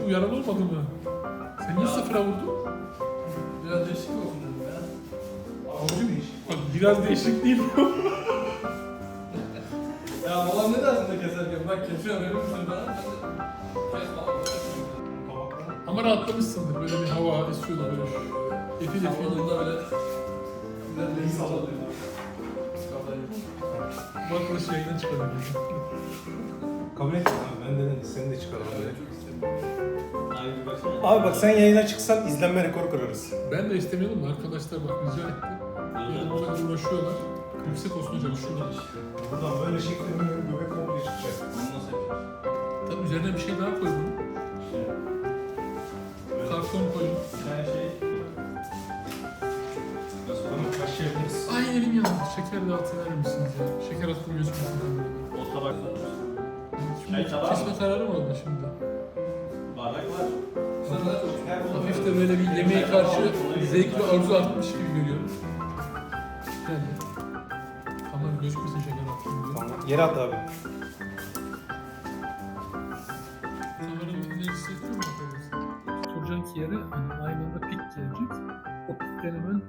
uyaran olmadı mı? Sen niye sıfıra vurdun? Biraz değişik oldu ya. Abicim bak biraz değişik değil bu. Ya babam ne dersin de keserken? Bak kesiyor verir misin bana? Ben de kes falan. Ama rahatlamışsındır. Böyle bir hava esiyordu böyle. Efil efil. Yolunda böyle güzel bir his alıyor. Bu arkadaş yayından çıkarıyor. Kabul ettim abi. Ben dedim seni de çıkaralım. Çok istedim. Aynı başına. Abi bak sen yayına çıksan izlenme rekoru kırarız. Ben de istemiyordum da arkadaşlar bak rica etti. Benim ona uğraşıyorlar. Yüksek olsun hocam şuradan. Buradan böyle şeklinde göbek komple çıkacak. Bunu nasıl yapıyorsun? Tabii üzerine bir şey daha koy bunu. Karton koyun. Yani şey... Tamam başlayabiliriz. Ay elim yandı. Şeker dağıtıverir misiniz ya? Şeker attım gözükmesin kamerada. O tabak Şimdi kesme kararı mı oldu şimdi? bardak var. Sana Hafif de böyle bir yemeğe karşı zevk ve arzu artmış gibi görüyorum. Yani. Tamam gözükmesin şeker attım diyor. Tamam. Yere at abi. Kameranın enerjisi yetiyor mu bakalım? Turcanki yere hani aynı anda pik gelecek. O pikten hemen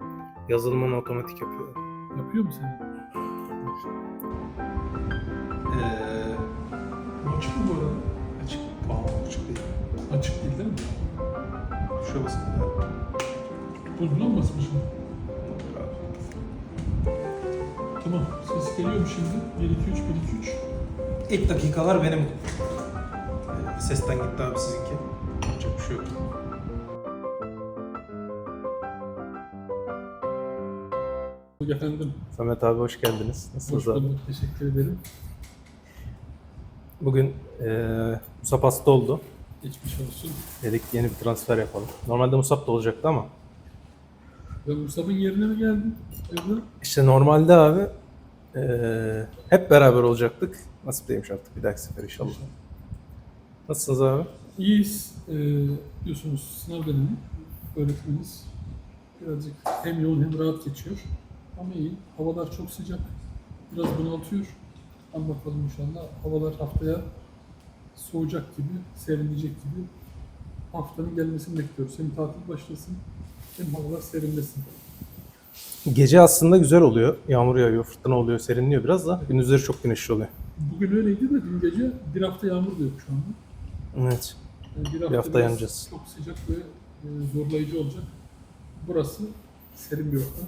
Yazılımını otomatik yapıyor. yapıyor mu seni? Açık mı bu arada? Açık. Açık değil. Açık değil değil mi? Tuşa basın. Buzluğa mı basmışım? Tamam. Ses geliyor mu şimdi? 1 2 3 1 2 3. İlk dakikalar benim. Sesten gitti abi sizinki. Yapacak bir şey yok. Efendim. Samet abi hoş geldiniz. Nasılsınız Hoş abi? bulduk. Teşekkür ederim. Bugün Musab hasta oldu. Geçmiş olsun. Dedik yeni bir transfer yapalım. Normalde Musab da olacaktı ama. Ben Musab'ın yerine mi geldim? Evde. İşte normalde abi hep beraber olacaktık. Nasip değilmiş artık bir dahaki sefer inşallah. Nasılsınız abi? İyiyiz. Biliyorsunuz sınav dönemi. Öğretmeniz. Birazcık hem yoğun hem rahat geçiyor. Ama iyi. Havalar çok sıcak. Biraz bunaltıyor. Ama bakalım inşallah. Havalar haftaya soğuyacak gibi, serinleyecek gibi. Haftanın gelmesini bekliyoruz. Hem tatil başlasın hem havalar serinlesin. Gece aslında güzel oluyor. Yağmur yağıyor, fırtına oluyor, serinliyor biraz da. Gündüzleri çok güneşli oluyor. Bugün öyleydi de dün gece bir hafta yağmur da yok şu anda. Evet. Yani Bir hafta biraz yanacağız. Çok sıcak ve zorlayıcı olacak. Burası serin bir ortam.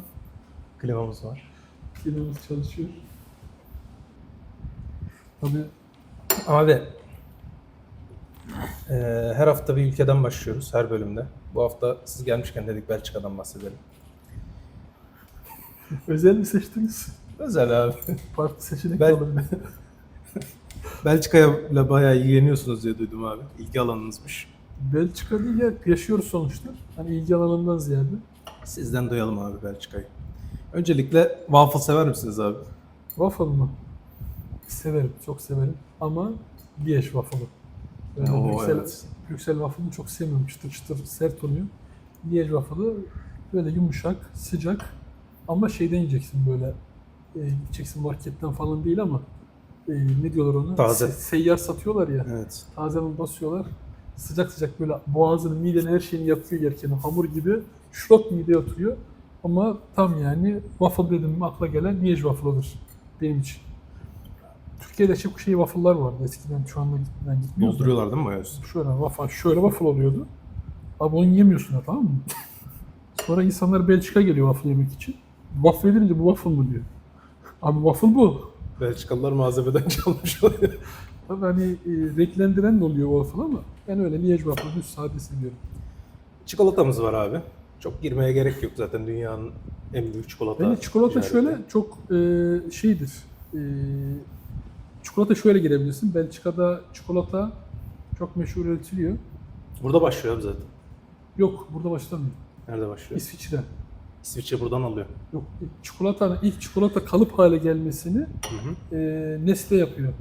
Klimamız var. Klimamız çalışıyor. Tabii Abi her hafta bir ülkeden başlıyoruz her bölümde. Bu hafta siz gelmişken dedik Belçika'dan bahsedelim. özel mi seçtiniz? Özel abi. Farklı seçenek Ben- alın. Belçika'yla bayağı ilgileniyorsunuz diye duydum abi. İlgi alanınızmış. Belçika değil ya, yaşıyoruz sonuçta. Hani ilgi alanından ziyade. Sizden duyalım abi Belçika'yı. Öncelikle waffle sever misiniz abi? Waffle mı? Severim, çok severim. Ama Liège waffle'ı. Böyle Oo, Brüksel, evet. Brüksel waffle'ını çok sevmiyorum. Çıtır çıtır sert oluyor. Liège waffle'ı böyle yumuşak, sıcak. Ama şeyden yiyeceksin böyle. Gideceksin marketten falan değil ama ne diyorlar ona? Taze. Seyyar satıyorlar ya. Evet. Taze basıyorlar. Sıcak sıcak böyle boğazını, mideni her şeyini yapıyor yerken hamur gibi şrot mideye oturuyor. Ama tam yani waffle dedim mi akla gelen Liège waffle'ıdır benim için. Türkiye'de çok waffle'lar vardı eskiden, şu anda gitmiyoruz. Dolduruyorlar değil mi bayağı üstüne? Şöyle waffle oluyordu. Abi onu yemiyorsun ya, tamam mı? Sonra insanlar Belçika geliyor waffle yemek için. Waffle edince bu waffle mı diyor. Abi waffle bu. Belçikalılar malzemeden çalmış oluyor. Tabii hani renklendiren de oluyor waffle ama ben öyle Liège waffle düz sadesi diyorum. Çikolatamız var abi. Çok girmeye gerek yok zaten dünyanın en büyük çikolata. Bence çikolata ticareti. şöyle çok şeydir. Çikolata şöyle girebilirsin. Belçika'da çikolata çok meşhur üretiliyor. Burada başlıyor abi zaten. Yok, burada başlamıyor. Nerede başlıyor? İsviçre. İsviçre buradan alıyor. Yok, ilk çikolata kalıp hale gelmesini Hı hı. Nestle yapıyor.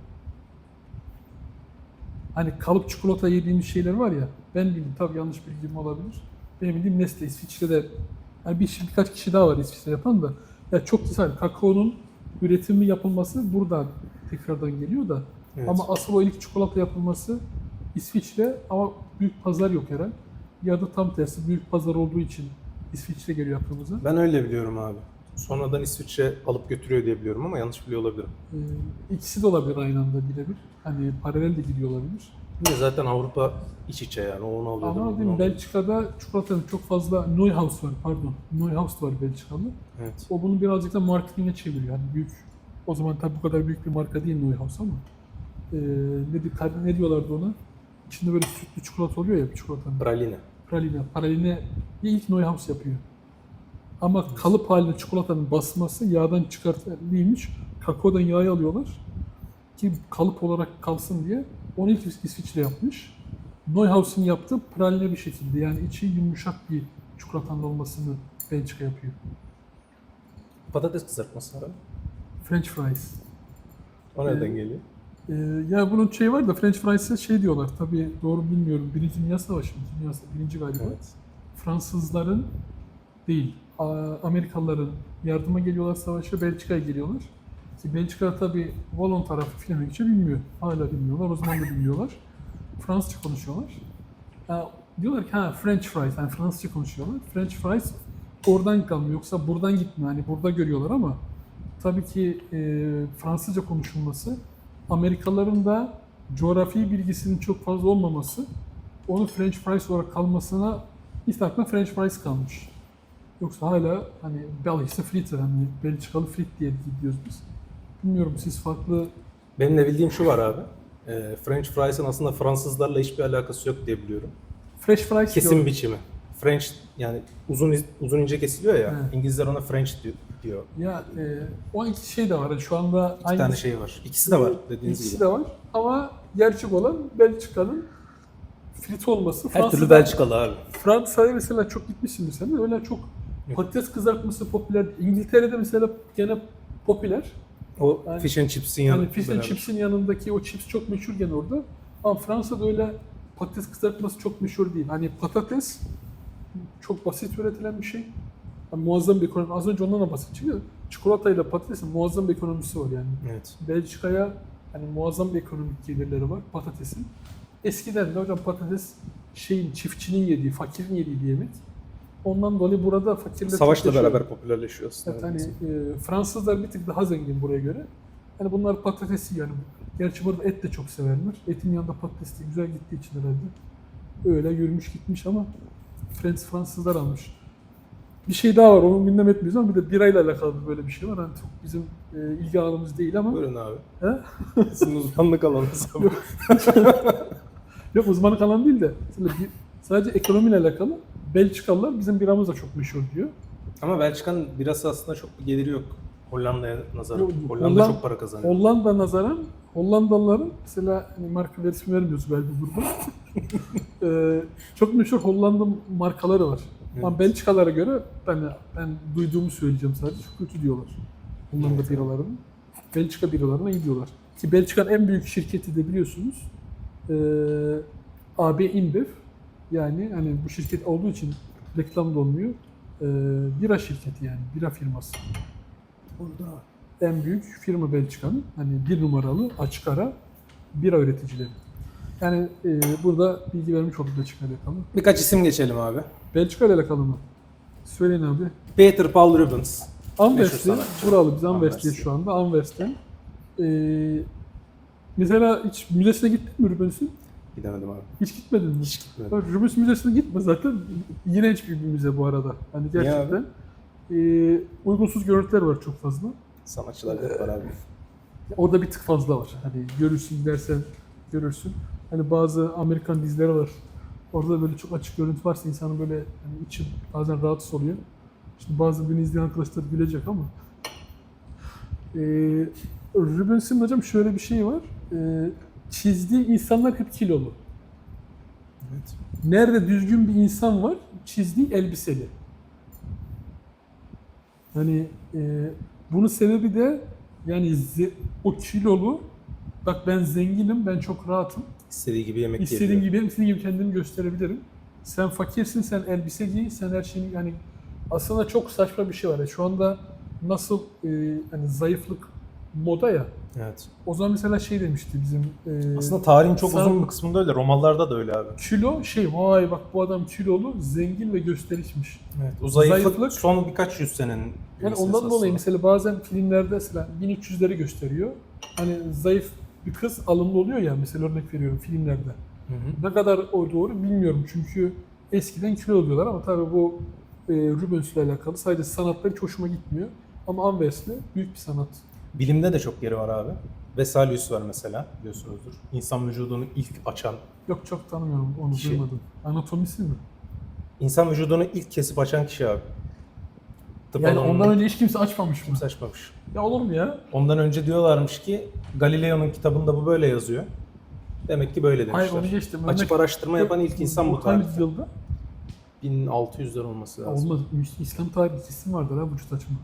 Hani kalıp çikolata yediğimiz şeyler var ya, ben bildim, tabii yanlış bilgim olabilir. Benim bildiğim Nestle, İsviçre'de, yani birkaç kişi daha var İsviçre yapan da, ya çok güzel, kakaonun üretimi yapılması buradan tekrardan geliyor da, Evet. ama asıl o ilk çikolata yapılması İsviçre ama büyük pazar yok herhalde. Ya da tam tersi büyük pazar olduğu için İsviçre geliyor aklımıza. Ben öyle biliyorum abi. Sonradan İsviçre alıp götürüyor diye biliyorum ama yanlış biliyor olabilirim. İkisi de olabilir aynı anda birebir. Hani paralel de gidiyor olabilir. Bir de zaten Avrupa iç içe yani. O onu alıyordu. Ama bu bunu değil mi, alıyordu. Belçika'da çikolatanın çok fazla Neuhaus var pardon. Neuhaus var Belçikalı. Evet. O bunu birazcık da marketinge çeviriyor. Yani büyük, o zaman tabii bu kadar büyük bir marka değil Neuhaus ama ne diyorlardı ona? İçinde böyle sütlü çikolata oluyor ya bir çikolatanın. Praline. Praline ilk Neuhaus yapıyor. Ama kalıp halinde çikolatanın basması yağdan çıkartılıymış. Kakaodan yağı alıyorlar ki kalıp olarak kalsın diye. Onu ilk İsviçre yapmış. Neuhaus'un yaptığı praline bir şekilde, yani içi yumuşak bir çikolatanın olmasını Belçika yapıyor. Patates kızartması abi. French fries. O nereden geliyor? Ya bunun şey var da French fries'e şey diyorlar, tabii doğru bilmiyorum. Birinci Dünya Savaşı, birinci galiba. Evet. Fransızların değil, Amerikalıların yardıma geliyorlar savaşa, Belçika'ya geliyorlar. Ki Belçika tabii Wallon tarafı Flemenkçe bilmiyor. Hala bilmiyorlar, o zaman da bilmiyorlar. Fransızca konuşuyorlar. Diyorlar ki French fries, yani Fransızca konuşuyorlar. French fries oradan kalmıyor, yoksa buradan gitmiyor. Hani burada görüyorlar ama tabii ki Fransızca konuşulması, Amerikalıların da coğrafi bilgisinin çok fazla olmaması, onu French fries olarak kalmasına ilk aklına French fries kalmış. Yoksa hala hani Belgische Frites, hani Belçikalı frit diye gidiyoruz biz. Bilmiyorum, siz farklı... Benim de bildiğim şu var abi. French fries'ın aslında Fransızlarla hiçbir alakası yok diye biliyorum. Fresh fries Kesim diyor. biçimi. French yani uzun ince kesiliyor ya. Evet. İngilizler ona French diyor. Ya o iki şey de var. Yani şu anda İki tane şey var. İkisi de var dediğiniz İkisi gibi. de var ama gerçek olan Belçika'nın frit olması. Her türlü Belçikalı abi. Fransa'ya mesela çok gitmişsindir sen de, öyle çok patates kızartması popüler. İngiltere'de mesela gene popüler. O Yani- fish and chips'in Yani yanı. fish and beraber. chips'in yanındaki o chips çok meşhur gene orada. Ama Fransa'da öyle patates kızartması çok meşhur değil. Hani patates çok basit üretilen bir şey. Yani muazzam bir ekonomi. Az önce ondan da bahsedeceğim. Çikolatayla patatesin muazzam bir ekonomisi var yani. Evet. Belçika'ya hani muazzam bir ekonomik gelirleri var patatesin. Eskiden de hocam patates çiftçinin yediği, fakirin yediği bir yemek. Ondan dolayı burada fakirler Savaşla çok yaşıyor. beraber popülerleşiyor aslında. Evet, hani Fransızlar bir tık daha zengin buraya göre. Yani bunlar patatesi yani. Gerçi burada et de çok severler. Etin yanında patates de güzel gittiği için herhalde. Öyle yürümüş gitmiş ama Fransızlar almış. Bir şey daha var, onu gündem etmiyoruz ama bir de birayla alakalı böyle bir şey var. Hani çok bizim ilgi alanımız değil ama. Buyurun abi. He? Sizin uzmanlık alanınız abi. Yok, uzmanlık alan değil de sadece ekonomiyle alakalı. Belçikalılar bizim biramız da çok meşhur diyor. Ama Belçika'nın birası aslında çok bir geliri yok. Hollanda'ya nazaran. Yok, Hollanda çok para kazanıyor. Hollanda nazaran Hollandalıların mesela hani marka ismi vermiyoruz belki burada. Çok meşhur Hollanda markaları var. Evet. Ama Belçikalara göre ben duyduğumu söyleyeceğim sadece, çok kötü diyorlar. Hollanda Evet. biralarının. Belçika biralarına iyi diyorlar. Ki Belçika'nın en büyük şirketi de biliyorsunuz AB InBev. Yani hani bu şirket olduğu için reklam da olmuyor. Bira şirketi, yani bira firması. Orada en büyük firma Belçika'nın, hani bir numaralı açık ara bira üreticileri. Yani burada bilgi vermiş olduk Belçika ile alakalı. Birkaç isim geçelim abi. Belçika ile alakalı mı? Söyleyin abi. Peter Paul Rubens. Anvers'te, sanatçı. buralı, biz Anvers'teyiz Anvers. şu anda. Anvers'ten. Mesela hiç müzesine gittin mi Rubens'in? Gidemedim abi. Hiç gitmedin mi? Hiç gitmedim. Bak, Rubens Müzesi'ne gitme zaten. İğrenç bir müze bu arada. Hani Niye gerçekten. Uygunsuz görüntüler var çok fazla. Sanatçılar hep var abi. Orada bir tık fazla var. Hani görürsün, gidersen görürsün. Hani bazı Amerikan dizileri var. Orada böyle çok açık görüntü varsa insanın böyle hani içi bazen rahatsız oluyor. Şimdi bazı beni izleyen arkadaşlar gülecek ama. Rubens'in hocam şöyle bir şey var. Çizdiği insanlar hep kilolu. Evet. Nerede düzgün bir insan var, çizdiği elbiseli. Hani bunun sebebi de yani o kilolu, bak ben zenginim, ben çok rahatım. İstediği gibi yemek İstediğim gibi kendimi gösterebilirim. Sen fakirsin, sen elbise giy, sen her şeyi, yani aslında çok saçma bir şey var. Şu anda nasıl hani zayıflık moda ya. Evet. O zaman mesela şey demişti bizim Aslında tarihin çok San- uzun bir kısmında öyle. Romalılarda da öyle abi. kilo vay bak bu adam kilolu, zengin ve gösterişmiş. Evet. O zayıflık, Zayıflık- son birkaç yüz senenin Yani meselesi ondan dolayı aslında. mesela bazen filmlerde mesela 1300'leri gösteriyor. Hani zayıf bir kız alımlı oluyor ya, mesela örnek veriyorum filmlerde. Hı hı. Ne kadar o doğru bilmiyorum çünkü eskiden kilo oluyorlar ama tabii bu Rubens'le alakalı sadece sanatları hiç hoşuma gitmiyor. Ama Anvers'le büyük bir sanat. Bilimde de çok yeri var abi. Vesalius var mesela, biliyorsunuzdur. İnsan vücudunu ilk açan, Yok çok tanımıyorum onu, Kişi. duymadım. Anatomisi mi? insan vücudunu ilk kesip açan kişi abi. Tıp Yani alanında ondan önce hiç kimse açmamış mı? kimse açmamış. Ya olur mu ya? Ondan önce diyorlarmış ki Galileo'nun kitabında bu böyle yazıyor. Demek ki böyle demişler. Hayır onu geçtim. Açıp araştırma yapan ilk insan bu Hangi tarihte. yılda? 1600'ler olması lazım. Olmaz. İslam tarihi isim vardır ha vücut açma.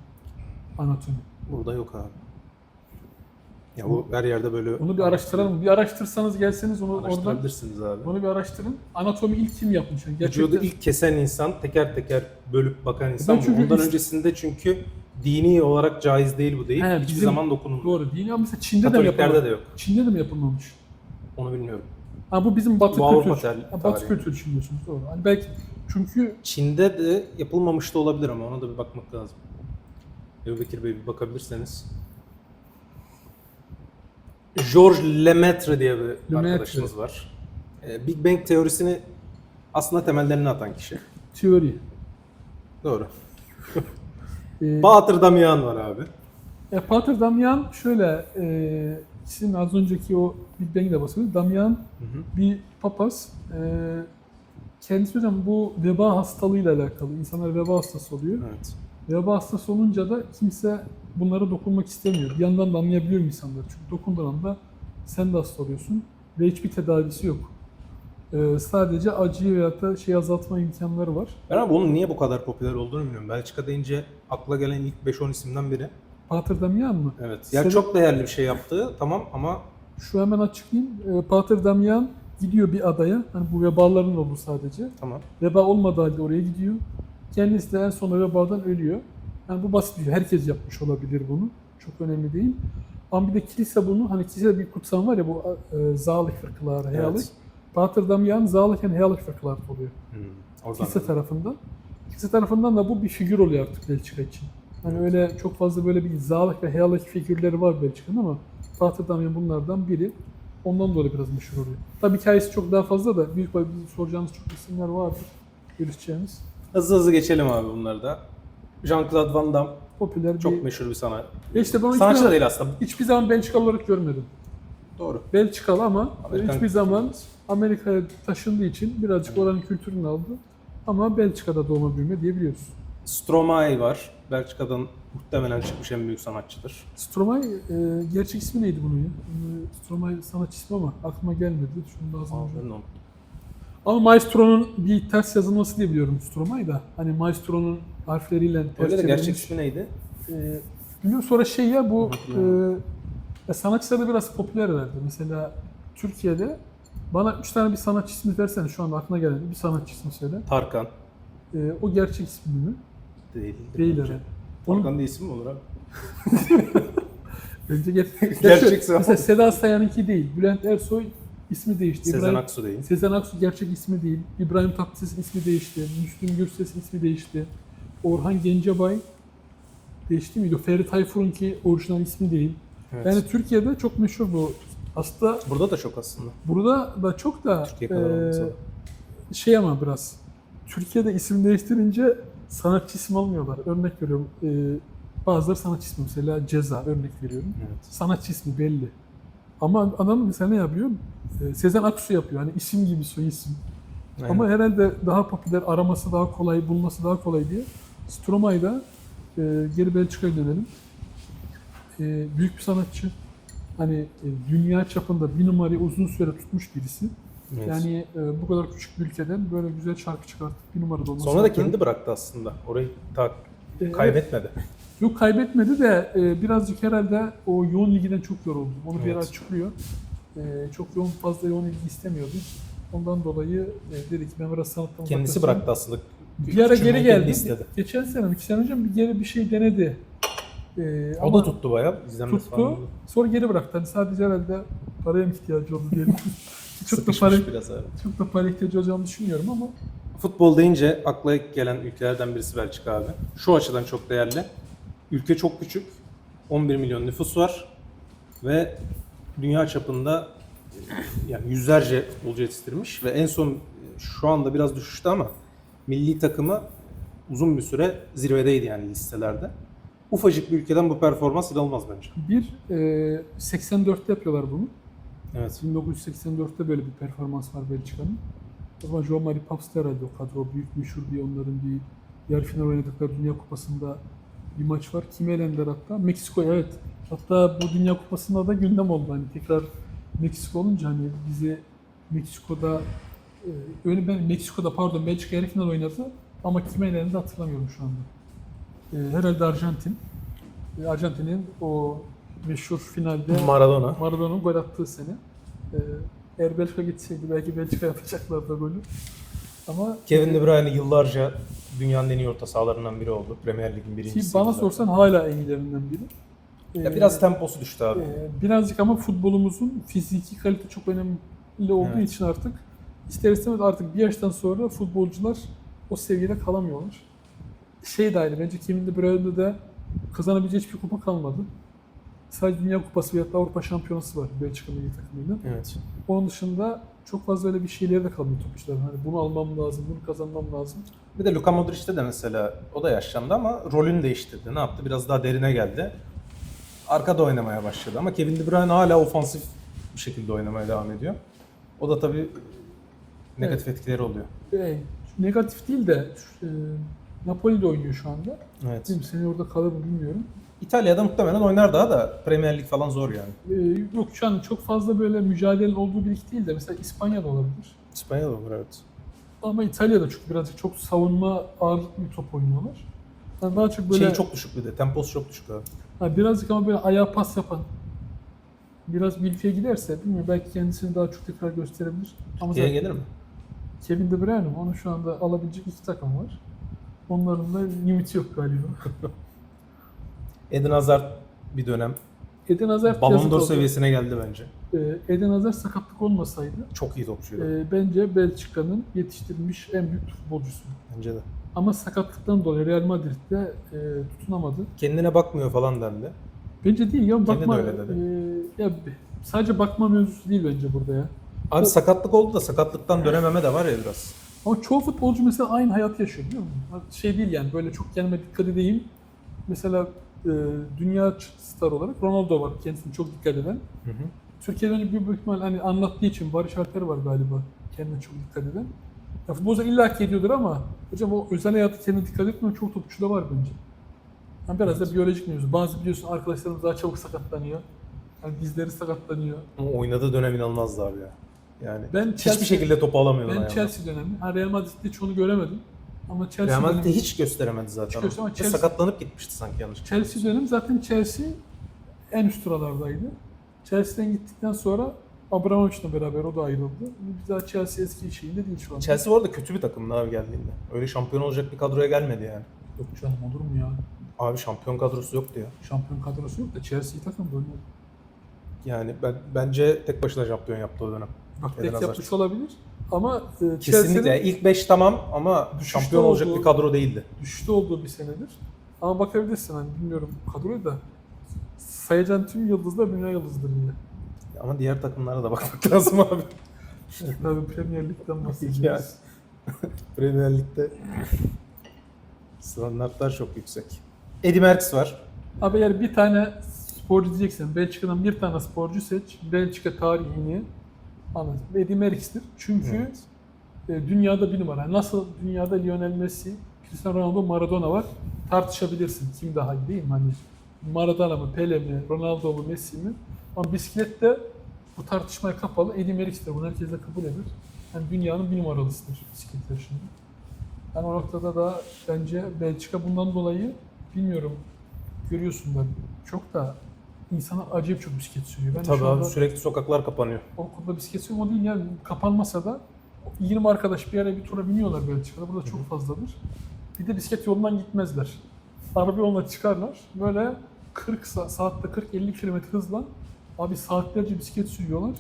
Anatomi. Burada yok abi. Ya bu her yerde böyle Onu bir araştıralım. Bir araştırsanız gelseniz onu oradan. araştırabilirsiniz abi. Onu bir araştırın. Anatomi ilk kim yapmış? Yani Vücudu ilk kesen insan, teker teker bölüp bakan insan. Ben çünkü Ondan is- öncesinde çünkü dini olarak caiz değil bu değil. He, Hiçbir bizim- zaman dokunulmuyor. Doğru. Dini ama mesela Çin'de de mi Katoliklerde yapılmamış? de yok. Çin'de de mi yapılmamış? Onu bilmiyorum. Ha bu bizim Batı Bu Avrupa kültürü. tarihi. Ha, Batı kültürü için diyorsunuz doğru. Hani belki çünkü Çin'de de yapılmamış da olabilir ama ona da bir bakmak lazım. Ebubekir Bey bir bakabilirseniz. Georges Lemaitre diye bir Lemaitre. arkadaşımız var. Big Bang teorisini aslında temellerini atan kişi. teori. Doğru. Ee, Bahtır Damian var abi. Pater Damian şöyle sizin az önceki o Big Bang'de de bahsediyor. Damian bir papaz. Kendisi hocam bu veba hastalığıyla alakalı. İnsanlar veba hastası oluyor. Evet. Veba hastası olunca da kimse bunlara dokunmak istemiyor. Bir yandan da anlayabiliyor insanlar. Çünkü dokunduğun anda sen de hasta oluyorsun ve hiçbir tedavisi yok. Sadece acıyı veyahut da şey azaltma imkanları var. Ben abi onun niye bu kadar popüler olduğunu bilmiyorum. Belçika deyince akla gelen ilk 5-10 isimden biri. Pater Damian mı? Evet. Ya Sebep- çok değerli bir şey yaptı tamam ama Şu hemen açıklayayım. Pater Damian gidiyor bir adaya. Hani bu vebaların olduğu sadece. tamam. Veba olmadığı halde oraya gidiyor. Kendisi de en sonunda vebadan ölüyor. Yani bu basit bir şey. Herkes yapmış olabilir bunu. Çok önemli değil. Ama bir de kilise bunu, hani kilisede bir kutsam var ya bu Zağlık fırkıları, Heyalık. Evet. Pater Damian Zağlıken Heyalık fırkıları oluyor. Oradan. Kilise tarafından. Kilise tarafından da bu bir figür oluyor artık Belçika için. Hani öyle çok fazla böyle bir Zağlık ve Heyalık figürleri var Belçika'nın ama Pater Damian bunlardan biri. Ondan dolayı biraz meşhur oluyor. Tabii hikayesi çok daha fazla da büyük bizim soracağınız çok isimler vardır. Görüşeceğimiz. Hızlı hızlı geçelim abi bunları da. Jean-Claude Van Damme Popüler çok bir... meşhur bir sanat. İşte ben Sanatçı da değil aslında. hiçbir zaman Belçikalı olarak görmedim. Doğru. Belçikalı ama Amerikan hiçbir zaman kültürü. Amerika'ya taşındığı için birazcık oranın kültürünü aldı. Ama Belçika'da doğma büyüme diyebiliyoruz. Stromae var. Belçika'dan muhtemelen çıkmış en büyük sanatçıdır. Stromae, gerçek ismi neydi bunun ya? Stromae sanatçı ismi ama aklıma gelmedi. Şunu da az önce. Ben de onu- Ama Maestro'nun bir ters yazılması diye biliyorum Stromae da. Hani Maestro'nun harfleriyle ters Öyle de gerçek çevrilmiş. ismi neydi? Bilmiyorum sonra şey ya bu Hatırlamıyorum. sanatçılar da biraz popüler herhalde. Mesela Türkiye'de bana 3 tane bir sanatçı ismi versene şu anda aklına gelen bir sanatçı ismi söyle. Tarkan. O gerçek ismi mi? Değil. Değil bence. herhalde. Onun Tarkan diye isim mi olur abi? bence Gerçekse o. mesela Seda Sayan'ınki değil. Bülent Ersoy ismi değişti. Sezen Aksu değil. Sezen Aksu gerçek ismi değil. İbrahim Tatlıses'in ismi değişti. Müslüm Gürses'in ismi değişti. Orhan Gencebay değişti miydi? Ferdi Tayfur'unki orijinal ismi değil. Evet. Yani Türkiye'de çok meşhur bu. Aslında Burada da çok aslında. burada da çok da Türkiye kadar olmasa da. şey ama biraz Türkiye'de isim değiştirince sanatçı ismi almıyorlar. Örnek veriyorum. Bazıları sanatçı ismi mesela Ceza örnek veriyorum. Evet. Sanatçı ismi belli. Ama adam mesela ne yapıyor? Sezen Aksu yapıyor. Hani isim gibi soy isim. Aynen. Ama herhalde daha popüler, araması daha kolay, bulması daha kolay diye Stromae'da geri Belçika'ya dönelim. Büyük bir sanatçı. Hani dünya çapında bir numarayı uzun süre tutmuş birisi. Evet. Yani bu kadar küçük bir ülkeden böyle güzel şarkı çıkartıp bir numarada olması. Sonra da kendi bıraktı aslında. Orayı kaybetmedi. Yok kaybetmedi de birazcık herhalde o yoğun ilgiden çok yoruldu. Onu bir Evet. ara açıklıyor. Çok fazla yoğun ilgi istemiyordu. Ondan dolayı dedi ki ben biraz sanattan Kendisi uzaklaşayım. bıraktı aslında. Bir ara Küçülmeyi geri kendi geldi. istedi. Geçen sene mi 2 sene önce bir geri bir şey denedi. O da tuttu bayağı. İzlenmesi falan. tuttu. Sonra geri bıraktı. Hani sadece herhalde paraya mı ihtiyacı oldu diyelim. çok da Sıkışmış para biraz abi. çok da para ihtiyacı olacağını düşünmüyorum ama Futbol deyince akla ilk gelen ülkelerden birisi Belçika abi. Şu açıdan çok değerli. Ülke çok küçük. 11 milyon nüfus var. Ve dünya çapında yani yüzlerce futbolcu yetiştirmiş. Ve en son şu anda biraz düşüştü ama milli takımı uzun bir süre zirvedeydi yani listelerde. Ufacık bir ülkeden bu performans inanılmaz bence. 84'te yapıyorlar bunu. Evet. 1984'te böyle bir performans var Belçika'nın. O zaman Jean-Marie Papst herhalde o kadro. Büyük meşhur bir onların bir yarı final oynadıkları Dünya Kupası'nda bir maç var. Kimi elendiler hatta? Meksiko'ya, evet. Hatta bu Dünya Kupası'nda da gündem oldu. Hani tekrar Meksiko olunca hani bizi Meksiko'da Meksiko'da pardon Belçika yarı final oynadı ama kime elendi hatırlamıyorum şu anda. Herhalde Arjantin. Arjantin'in o meşhur finalde Maradona'nın gol attığı sene. Eğer Belçika gitseydi belki Belçika yapacaklardı golü. Ama Kevin De Bruyne yıllarca dünyanın en iyi orta sahalarından biri oldu. Premier Lig'in birincisi. bana sorsan hala en iyilerinden biri. Ya biraz temposu düştü abi. Birazcık ama futbolumuzun fiziki kalite çok önemli olduğu Evet. için artık ister istemez artık bir yaştan sonra futbolcular o seviyede kalamıyorlar. De ayrı, bence Kevin De Bruyne'de de kazanabileceği hiçbir kupa kalmadı. Sadece Dünya Kupası veya Avrupa Şampiyonası var Belçika milli takımıyla. Evet. Onun dışında çok fazla öyle bir şeyleri de kalmıyor topçuların. Hani bunu almam lazım, bunu kazanmam lazım. Bir de Luka Modric'te de mesela o da yaşlandı ama rolünü değiştirdi. Ne yaptı? Biraz daha derine geldi. Arkada oynamaya başladı ama Kevin De Bruyne hala ofansif bir şekilde oynamaya devam ediyor. O da tabii negatif etkileri oluyor. Negatif değil de Napoli'de oynuyor şu anda. Evet. Bilmiyorum, seni orada kalır mı bilmiyorum. İtalya'da muhtemelen oynar daha da Premier Lig falan zor yani. Yok şu an çok fazla böyle mücadelenin olduğu bir lig değil de mesela İspanya'da olabilir. İspanya'da olur evet. Ama İtalya'da çünkü birazcık çok savunma ağırlıklı bir top oynuyorlar. Yani daha çok böyle Çok düşük bir de. Temposu çok düşük abi. birazcık ama böyle ayağa pas yapan biraz bilfiye giderse bilmiyorum belki kendisini daha çok tekrar gösterebilir. Ama Türkiye'ye gelir mi? Kevin De Bruyne mi? Onu şu anda alabilecek iki takım var. Onların da limiti yok galiba. Eden Hazard bir dönem Eden Hazard Ballon yazık d'Or oldu. seviyesine geldi bence. Eden Hazard sakatlık olmasaydı Çok iyi topçuydu. bence Belçika'nın yetiştirilmiş en büyük futbolcusu. Bence de. Ama sakatlıktan dolayı Real Madrid'de tutunamadı. Kendine bakmıyor falan dendi. Bence değil ya Kendi de bakma. öyle dedi. Sadece bakma mevzusu değil bence burada ya. Abi sakatlık oldu da sakatlıktan dönememe de var ya biraz. Ama çoğu futbolcu mesela aynı hayatı yaşıyor biliyor musun? Şey değil yani böyle çok kendime dikkat edeyim. Mesela dünya star olarak Ronaldo var kendisine çok dikkat eden. Hı hı. Türkiye'de önce büyük ihtimal hani anlattığı için Barış Alper var galiba kendine çok dikkat eden. Ya futbolcular illaki ediyordur ama hocam o özel hayatı kendine dikkat etmeyen çok topçu da var bence. Yani biraz da biyolojik mevzu. Bazı biliyorsun arkadaşlarımız daha çabuk sakatlanıyor. Yani dizleri sakatlanıyor. Ama oynadığı dönem inanılmazdı abi ya. Yani Ben hiçbir şekilde topu alamıyordu Ben ayağından. Chelsea dönemi. Real Madrid'de hiç onu göremedim. Ama Chelsea Real Madrid'de dönemi, hiç gösteremedi zaten. Hiç gösteremedi. Ve sakatlanıp gitmişti sanki yanlış. Chelsea dönemi zaten Chelsea en üst sıralardaydı. Chelsea'den gittikten sonra Abramovich'le beraber o da ayrıldı. Bir daha Chelsea eski şeyinde değil şu an. Chelsea bu arada kötü bir takımdı abi geldiğinde. Öyle şampiyon olacak bir kadroya gelmedi yani. Yok canım olur mu ya? Abi şampiyon kadrosu yoktu ya. Şampiyon kadrosu yok da Chelsea takım böyle. Yani bence tek başına şampiyon yaptı o dönem. Bak Eden tek Hazard. yapmış olabilir. Ama Kesinlikle. Chelsea'nin İlk 5 tamam ama Düşüşte şampiyon olacak olduğu- bir kadro değildi. düşüşte olduğu bir senedir. Ama bakabilirsin hani bilmiyorum kadroyu da sayacağın tüm yıldızlar dünya yıldızıdır yine. Ama diğer takımlara da bakmak lazım abi. Evet, tabii Premier Lig'den bahsediyoruz. Yani. Premier Lig'de standartlar çok yüksek. Eddie Merckx var. Abi eğer bir tane sporcu diyeceksen Belçika'dan bir tane sporcu seç. Belçika tarihini anlat. Eddie Merckx'tir. Çünkü dünyada bir numara. Nasıl dünyada Lionel Messi, Cristiano Ronaldo, Maradona var. Tartışabilirsin kim daha iyi değil mi? Hani Maradona mı, Pele mi, Ronaldo mu, Messi mi? Ama bisiklette bu tartışmaya kapalı. Eddie Merckx'tir. Bunu herkes de kabul eder. Yani dünyanın bir numaralısıdır bisiklet yarışında. Yani o noktada da bence Belçika bundan dolayı bilmiyorum görüyorsun da çok da insana acayip çok bisiklet sürüyor. Ben de Tabii şu abi anda sürekli sokaklar kapanıyor. okulda bisiklet sürüyorum o değil yani kapanmasa da 20 arkadaş bir yere bir tura biniyorlar Belçika'da. Burada çok fazladır. Bir de bisiklet yolundan gitmezler. Araba yoluna çıkarlar. Böyle saatte 40-50 kilometre hızla abi saatlerce bisiklet sürüyorlar.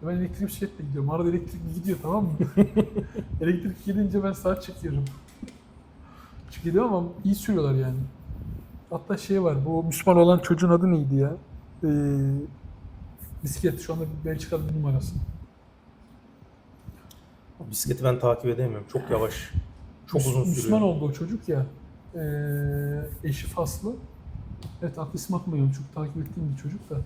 Ben elektrikli bisikletle gidiyorum. Arada elektrikli gidiyor, tamam mı? Elektrik gidince ben saat çekiyorum. Gidiyorum ama iyi sürüyorlar yani. Hatta şey var, bu Müslüman olan çocuğun adı neydi ya? Bisiklet şu anda Belçika'da bir numarası. O bisikleti ben takip edemiyorum. Çok yavaş. Çok uzun sürüyor. Müslüman oldu o çocuk ya. Eşi Faslı. Evet, aklı isim atmıyorum. Çok takip ettiğim bir çocuk da.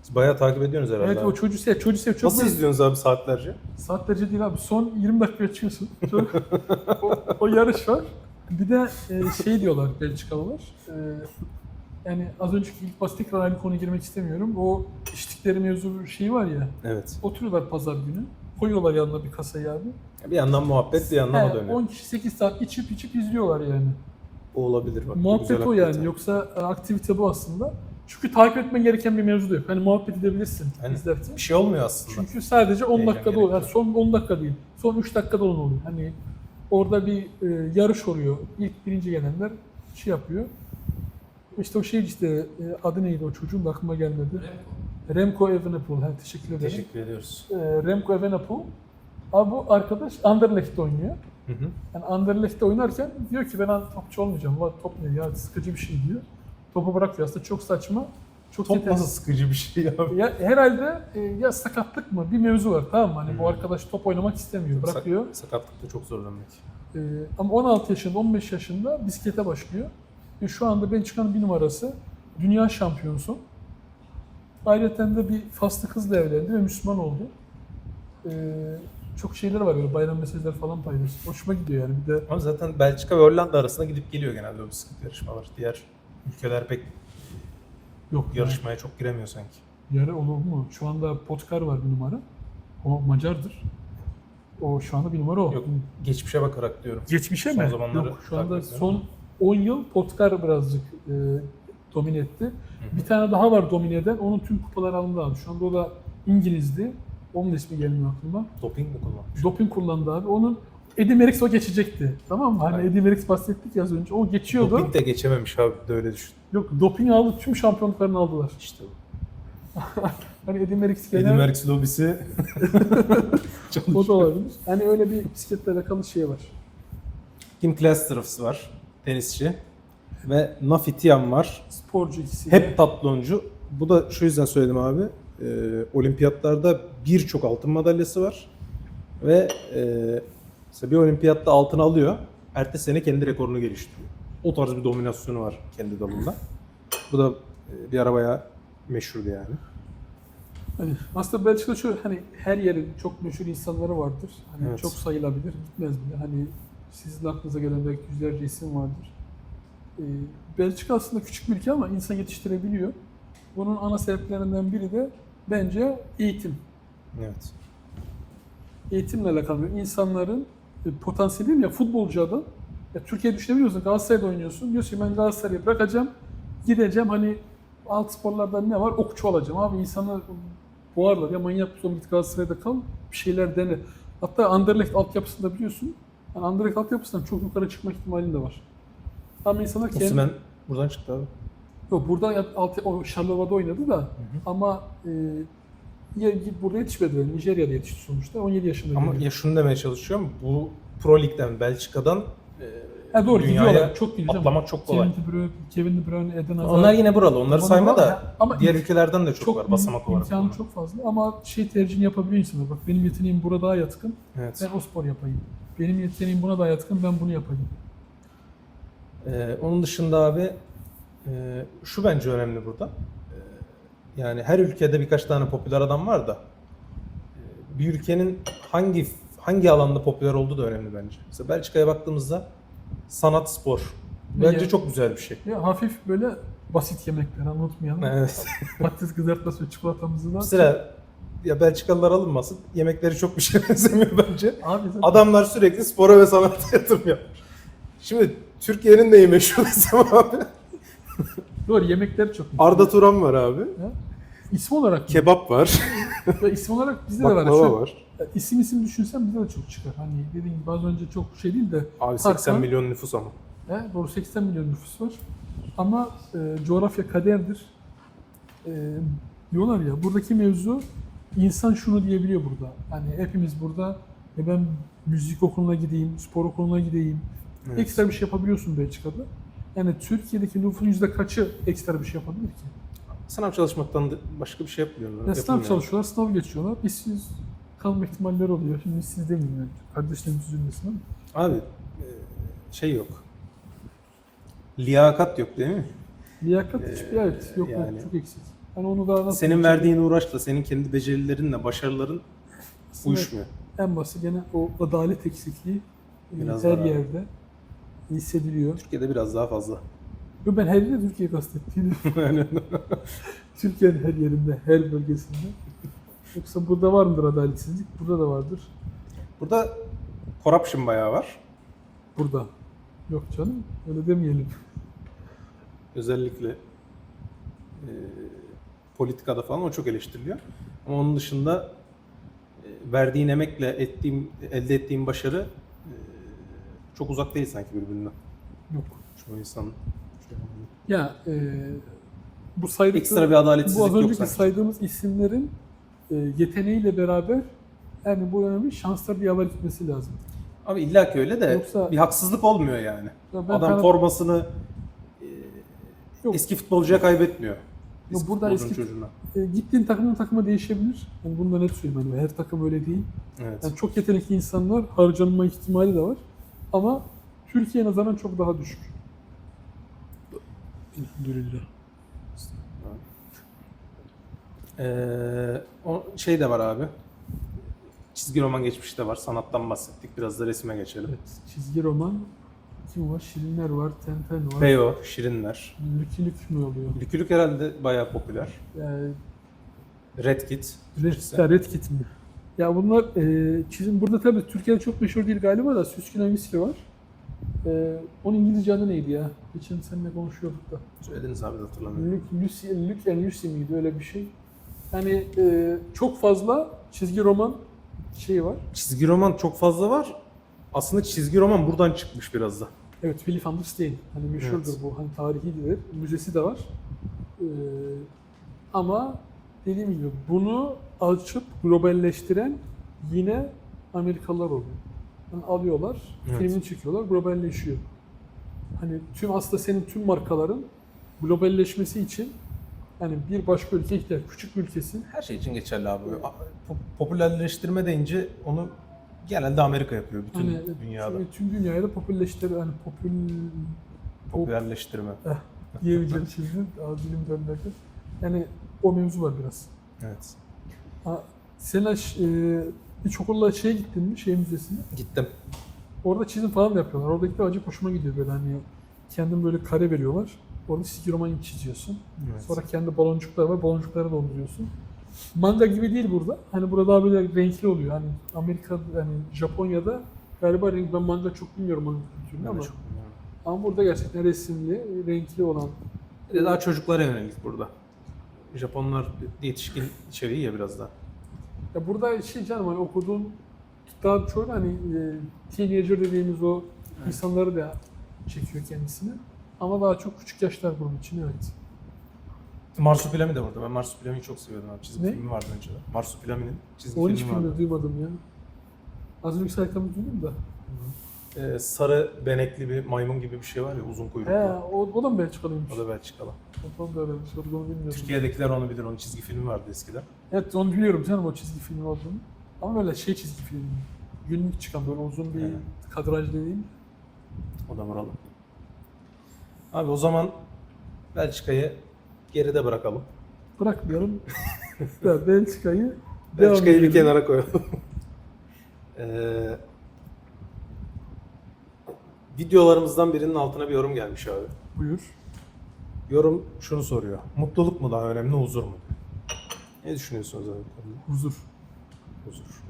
Siz bayağı takip ediyorsunuz herhalde. Evet, abi. o çocuğu sev. Çok Nasıl izliyorsunuz abi saatlerce? saatlerce değil abi. Son 20 dakika açıyorsun. o yarış var. Bir de şey diyorlar Belçikalılar. Yani az önceki ilk basit tekrar aynı konuya girmek istemiyorum. O içtikleri mevzu şeyi var ya. Evet. Oturuyorlar pazar günü. Koyuyorlar yanına bir kasayı abi. Bir yandan muhabbet, bir yandan o dönüyor. 10 kişi 8 saat içip izliyorlar yani. O olabilir bak. Muhabbet güzel o yani. aktivite. Yoksa aktivite bu aslında. Çünkü takip etmen gereken bir mevzu da yok. Hani muhabbet edebilirsin Aynen. izlerken. Bir şey olmuyor aslında. Çünkü sadece 10 Heyecan dakikada oluyor. Yani gerekiyor. son 10 dakika değil. Son 3 dakikada olan oluyor. Hani orada bir yarış oluyor. İlk birinci gelenler şey yapıyor. İşte o şey işte adı neydi o çocuğun da aklıma gelmedi. Remco Evenepoel. Teşekkür ederim. Teşekkür ediyoruz. Remco Evenepoel. Abi bu arkadaş Anderlecht'te oynuyor. Hı hı. Yani Anderlecht'te oynarken diyor ki ben topçu olmayacağım. Top ne ya, sıkıcı bir şey diyor. Topu bırakıyor. Aslında çok saçma. Çok Top yetersiz. nasıl sıkıcı bir şey abi? Ya herhalde ya sakatlık mı? Bir mevzu var, tamam mı? Hani bu arkadaş top oynamak istemiyor, bırakıyor. Sakatlıkta çok zorlanmak. Ama 16 yaşında, 15 yaşında bisiklete başlıyor. Ve şu anda Belçika'nın bir numarası. Dünya şampiyonusu. Ayrıca de bir Faslı kızla evlendi ve Müslüman oldu. Çok şeyler var böyle, bayram mesajları falan paylaşıyor. Hoşuma gidiyor yani. Bir de Ama zaten Belçika ve Hollanda arasında gidip geliyor genelde o bisiklet yarışmalar. Diğer ülkeler pek yok yarışmaya çok giremiyor sanki. yarı olur mu? Şu anda Potkar var bir numara. O Macardır. O şu anda bir numara o. Yok, geçmişe bakarak diyorum. Geçmişe Son mi? zamanları Yok, şu takip anda etmiyorum. son 10 yıl Potkar birazcık domine etti. Bir tane daha var domine eden. Onun tüm kupaları alındı abi. Şu anda o da İngilizdi. Onun ismi gelmiyor aklıma. Doping mi kullanmış? Doping kullandı abi. Onun Eddy Merckx o geçecekti. Tamam mı? Hani Aynen. Eddy Merckx bahsettik ya az önce. O geçiyordu. Doping de geçememiş abi, de öyle düşün. Yok, doping aldı. Tüm şampiyonluklarını aldılar. İşte bu. Hani Eddy Merckx Eddy gene Merckx lobisi o da olabilir. Hani öyle bir bisikletle alakalı şey var. Kim Clijsters var, tenisçi. Ve Nafi Tiam var. Sporcu ikisi. Hep tatloncu. Bu da şu yüzden söyledim abi. Olimpiyatlarda birçok altın madalyası var. Ve mesela bir olimpiyatta altın alıyor. Ertesi sene kendi rekorunu geliştiriyor. O tarz bir dominasyonu var kendi dalında. Bu da bir ara bayağı meşhurdu yani. Hani aslında Belçika'da şu hani her yerin çok meşhur insanları vardır. Hani Evet. çok sayılabilir, gitmez bile. Hani sizin aklınıza gelen belki yüzlerce isim vardır. Belçika aslında küçük bir ülke ama insan yetiştirebiliyor. Bunun ana sebeplerinden biri de bence eğitim. Evet. Eğitimle alakalı. İnsanların potansiyeli ya futbolcu adam. Ya Türkiye'de düşünebiliyorsun, Galatasaray'da oynuyorsun. Diyorsun ki ben Galatasaray'ı bırakacağım, gideceğim hani alt sporlardan ne var? Okçu olacağım. Abi insanlar boğarlar. Ya manyak mısın, git Galatasaray'da kal, bir şeyler dene. Hatta Anderlecht altyapısında biliyorsun. Yani Anderlecht altyapısından çok yukarı çıkma ihtimalin de var. Ama insanlar kendi... Osimhen buradan çıktı abi. Yok, buradan o Charleroi oynadı da ama burada yetişmedi. Yani Nijerya'da yetişti sonuçta. 17 yaşında. Ama geliyor. ya şunu demeye çalışıyorum. Bu Pro Lig'den, Belçika'dan Ha, doğru dünyaya gidiyorlar. Çok gidiyor. atlamak çok kolay. Kevin De Bruyne, Eden Hazard. Onlar yine buralı. Onları Onlar sayma buralı da ama diğer ülkelerden de çok var büyük, basamak olarak. imkanı çok fazla ama tercihini yapabiliyor insanlar. Bak benim yeteneğim burada daha yatkın. Evet. Ben o spor yapayım. Benim yeteneğim buna daha yatkın. Ben bunu yapayım. Onun dışında abi şu bence önemli burada. Yani her ülkede birkaç tane popüler adam var da bir ülkenin hangi alanda popüler olduğu da önemli bence. Mesela Belçika'ya baktığımızda sanat, spor. Bence Ya- çok güzel bir şey. Ya hafif böyle basit yemekler unutmayalım. Evet. Patates kızartması ve çikolatamızı da. Mesela ya Belçikalılar alınmasın. Yemekleri çok bir şeye benzemiyor bence. Abi zaten Adamlar sürekli spora ve sanata yatırım yapmış. Şimdi Türkiye'nin neyi meşhur desem abi? doğru, yemekler çok. Arda Turan var abi. Ya. İsim olarak mı? Kebap var. Ya isim olarak bizde de var. Baklava Şu- var. Ya isim düşünsem bize de çok çıkar. Hani dediğim gibi az önce çok şey değil de. Abi 80 Tarkan- milyon nüfus ama. Doğru, 80 milyon nüfus var. Ama coğrafya kaderdir. Diyorlar ya, buradaki mevzu insan şunu diyebiliyor burada. Hani hepimiz burada ben müzik okuluna gideyim, spor okuluna gideyim. Evet. Ekstra bir şey yapabiliyorsun Belçika'da. Yani Türkiye'deki nüfusun %kaçı ekstra bir şey yapabilir ki? Sınav çalışmaktan da başka bir şey yapmıyorlar. Ya sınav çalışıyorlar, sınav geçiyorlar. İşsiz kalma ihtimalleri oluyor. Şimdi işsiz demeyeyim yani. Kardeşlerimiz üzülmesin ama. Abi şey yok. Liyakat yok değil mi? Liyakat hiçbir evet yok yani. çok eksik. Yani onu daha nasıl Senin verdiğin uğraşla, senin kendi becerilerinle, başarıların uyuşmuyor. En basit gene o adalet eksikliği Biraz her daha. yerde hissediliyor. Türkiye'de biraz daha fazla. Yo, ben her yerde Türkiye'yi kastettiğini. Türkiye'nin her yerinde, her bölgesinde. Yoksa burada var mıdır adaletsizlik? Burada da vardır. Burada corruption bayağı var. Burada. Yok canım, öyle demeyelim. Özellikle politikada falan o çok eleştiriliyor. Ama onun dışında verdiğin emekle elde ettiğin başarı çok uzak değil sanki birbirinden. Yok. Şu insanın. Ya bu saydıkları, Ekstra bir adaletsizlik bu az yok önceki sanki. saydığımız isimlerin yeteneğiyle beraber yani bu önemli şanslar bir yaver gitmesi lazım. Abi illa ki öyle de Yoksa- bir haksızlık olmuyor yani. Ya ben Adam Kanada- formasını Yok. eski futbolcuya kaybetmiyor. Yok, burada futbolcunun eski- çocuğuna. Gittiğin takımdan takıma değişebilir. Yani bunu da net söyleyeyim. Yani her takım öyle değil. Evet. Yani çok yetenekli insanlar harcanma ihtimali de var. Ama Türkiye'ye nazaran çok daha düşük. Elhamdülillah. O şey de var abi. Çizgi roman geçmişi de var. Sanattan bahsettik. Biraz da resime geçelim. Evet, çizgi roman. Kim var? Şirinler var, Tenten var. Beo, Şirinler. Lucky Luke mi oluyor? Lükülük herhalde bayağı popüler. Yani Red Kit. Red Kit mi? Ya bunlar çizim burada tabii Türkiye'de çok meşhur değil galiba da Süskün Hangisi var. Onun İngilizce adı neydi ya? Geçen seninle konuşuyorduk da. Söylediniz abi de hatırlamıyorum. Luke and Lucy miydi öyle bir şey? Yani çok fazla çizgi roman şeyi var. Çizgi roman çok fazla var. Aslında çizgi roman buradan çıkmış biraz da. Evet, Philip van der Steen. Hani meşhurdur Evet. bu. Hani tarihidir. Müzesi de var. Ama dediğim gibi bunu açıp globalleştiren yine Amerikalılar oluyor. Yani alıyorlar, Evet. filmini çekiyorlar, globalleşiyor. Hani aslında senin tüm markaların globalleşmesi için yani bir başka ülke ihtiyaç, küçük bir ülkesin. Her şey için geçerli abi. Popülerleştirme deyince onu genelde Amerika yapıyor bütün Hani dünyada. tüm dünyayı da popülerleştir, hani Popülerleştirme. diyebileceğim şimdi dilim dönmedi. Yani o mevzu var biraz. Evet. Sen hiç okulla şeye gittin mi? Şey müzesine. Gittim. Orada çizim falan da yapıyorlar. Oradaki de acayip hoşuma gidiyor böyle hani kendin böyle kare veriyorlar. Orada çizgi roman çiziyorsun. Evet. Sonra kendi baloncuklar var. Baloncukları dolduruyorsun. Manga gibi değil burada. Hani burada daha böyle renkli oluyor. Hani Amerika, hani Japonya'da galiba renk, ben manga çok bilmiyorum manga kültürünü Ben de ama. çok bilmiyorum. Ama burada gerçekten resimli, renkli olan. Bir de daha çocuklara yönelik burada. Japonlar yetişkin içeriği ya biraz daha. Ya burada şey canım hani okuduğun daha çok hani teenager dediğimiz o insanları da çekiyor kendisine. Ama daha çok küçük yaşlar grubu için evet. Marsupilami de burada. Ben Marsupilami'yi çok seviyordum abi. Çizgi Ne? filmi vardı önceden. Marsupilami'nin çizgi Onu hiç filmi vardı. duymadım ya. Az önce saykamı duydum da. Sarı benekli bir maymun gibi bir şey var ya, uzun kuyruklu. He, o da mı Belçikalıymış? O da Belçikalı. O da öyleymiş, onu bilmiyordum. Türkiye'dekiler onu bilir. Onun çizgi filmi vardı eskiden. Evet onu biliyorum canım o çizgi filmi olduğunu. Ama böyle şey çizgi film. Günlük çıkan böyle uzun bir He. kadraj değil. O da buralı. Abi o zaman Belçika'yı geride bırakalım. Bırakmayalım. Ya Belçika'yı Belçika'yı bir edelim. kenara koyalım. Videolarımızdan birinin altına bir yorum gelmiş abi. Buyur. Yorum şunu soruyor. Mutluluk mu daha önemli, huzur mu? Ne düşünüyorsunuz abi bu konuda? Huzur. Huzur.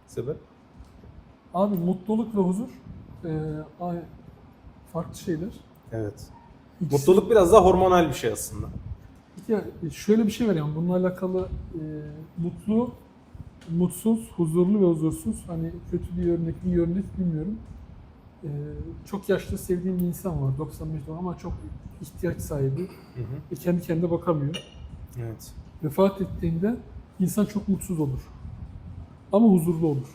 Sebep? Abi mutluluk ve huzur farklı şeyler. Evet. İkisi- Mutluluk biraz daha hormonal bir şey aslında. Ya şöyle bir şey var yani bununla alakalı mutlu, mutsuz, huzurlu ve huzursuz hani kötü bir örnek bilmiyorum. çok yaşlı sevdiğim bir insan var, 95 doğumlu ama çok ihtiyaç sahibi. Hı hı. Ve kendi kendine bakamıyor. Evet. Vefat ettiğinde insan çok mutsuz olur. Ama huzurlu olur.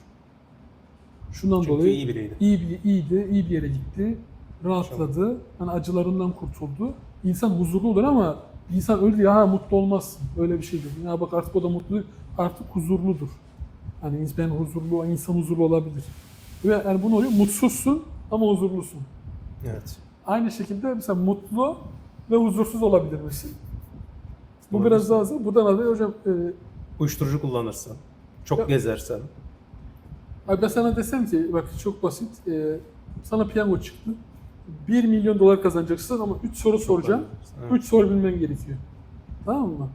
Şundan Çünkü dolayı iyi biriydi. iyiydi, iyi bir yere gitti, rahatladı, hani acılarından kurtuldu. İnsan huzurlu olur ama insan öldü ya mutlu olmazsın. Öyle bir şey değil. Ya bak artık o da mutlu değil, artık huzurludur. Hani ben huzurlu, insan huzurlu olabilir. Ve yani bunu oluyor, mutsuzsun ama huzurlusun. Evet. Aynı şekilde mesela mutlu ve huzursuz olabilir misin? Bu Olabilir. biraz daha zor. Buradan alıyor hocam. Uyuşturucu kullanırsan, çok Ya- gezersen, Abi ben sana desem ki bak çok basit. Sana piyango çıktı. 1 milyon dolar kazanacaksın ama 3 soru soracağım. Evet. 3 soru bilmen gerekiyor. Tamam mı?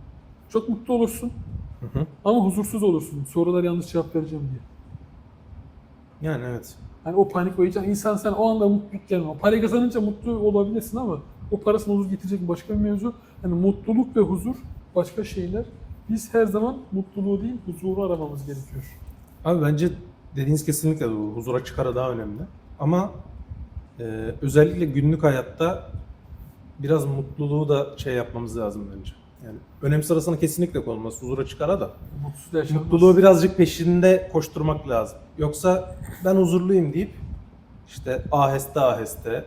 Çok mutlu olursun Hı hı. ama huzursuz olursun. Sorulara yanlış cevap vereceğim diye. Yani evet. Hani o panik oyacak. İnsan sen o anda mutluluk gelmiyor. Parayı kazanınca mutlu olabilirsin ama o parasını huzur getirecek başka bir mevzu. Yani mutluluk ve huzur başka şeyler. Biz her zaman mutluluğu değil, huzuru aramamız gerekiyor. Abi bence dediğiniz kesinlikle doğru. Huzura çıkara daha önemli. Ama özellikle günlük hayatta biraz mutluluğu da şey yapmamız lazım bence. Yani önem sırasına kesinlikle konulmaz. Huzura çıkara da. Mutsuz yaşanmaz. Mutluluğu birazcık peşinde koşturmak lazım. Yoksa ben huzurluyum deyip işte aheste aheste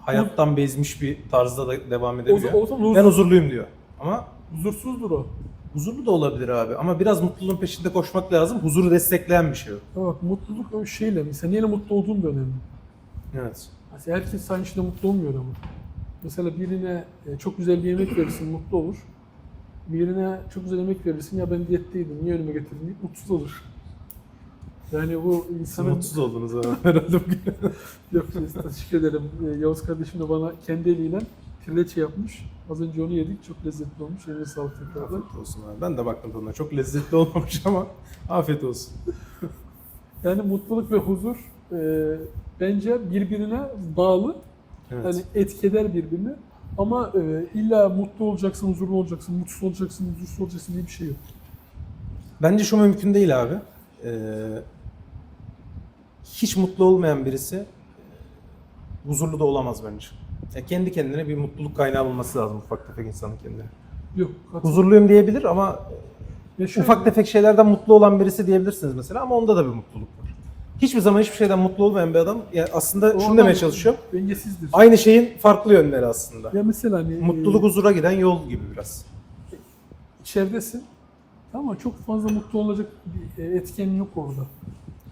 hayattan bezmiş bir tarzda da devam edebiliyor. O zaman Ben huzurluyum diyor. Ama huzursuzdur o. huzurlu da olabilir abi. Ama biraz mutluluğun peşinde koşmak lazım. Huzuru destekleyen bir şey o. Bak mutluluk o şeyle. Mesela neyle mutlu olduğun da önemli. Evet. Mesela herkes aynı şeyde mutlu olmuyor ama. Mesela birine çok güzel bir yemek verirsin, mutlu olur. Birine çok güzel yemek verirsin, ya ben diyetteydim, niye önüme getirdin deyip mutsuz olur. Yani bu Siz insanın... mutsuz oldunuz abi herhalde bugün. Yok, teşekkür ederim. Yavuz kardeşim de bana kendi eliyle trileçe yapmış. Az önce onu yedik, çok lezzetli olmuş. Eline sağlık tekrardan. Afiyet olsun abi. Ben de baktım tadına. Çok lezzetli olmamış ama afiyet olsun. Yani mutluluk ve huzur bence birbirine bağlı. Evet. Yani etki eder birbirini. Ama illa mutlu olacaksın, huzurlu olacaksın, mutsuz olacaksın, huzursuz olacaksın diye bir şey yok. Bence şu mümkün değil abi. Hiç mutlu olmayan birisi huzurlu da olamaz bence. Ya kendi kendine bir mutluluk kaynağı bulması lazım ufak tefek insanın kendine. Yok. Huzurluyum diyebilir ama Ya şöyle, ufak tefek şeylerden mutlu olan birisi diyebilirsiniz mesela ama onda da bir mutluluk var. Hiçbir zaman hiçbir şeyden mutlu olmayan bir adam ya aslında o şunu adam demeye çalışıyorum. dengesizdir. Aynı şeyin farklı yönleri aslında. Ya mesela hani Mutluluk huzura giden yol gibi biraz. içeridesin. Tamam mı? Çok fazla mutlu olacak bir etken yok orada.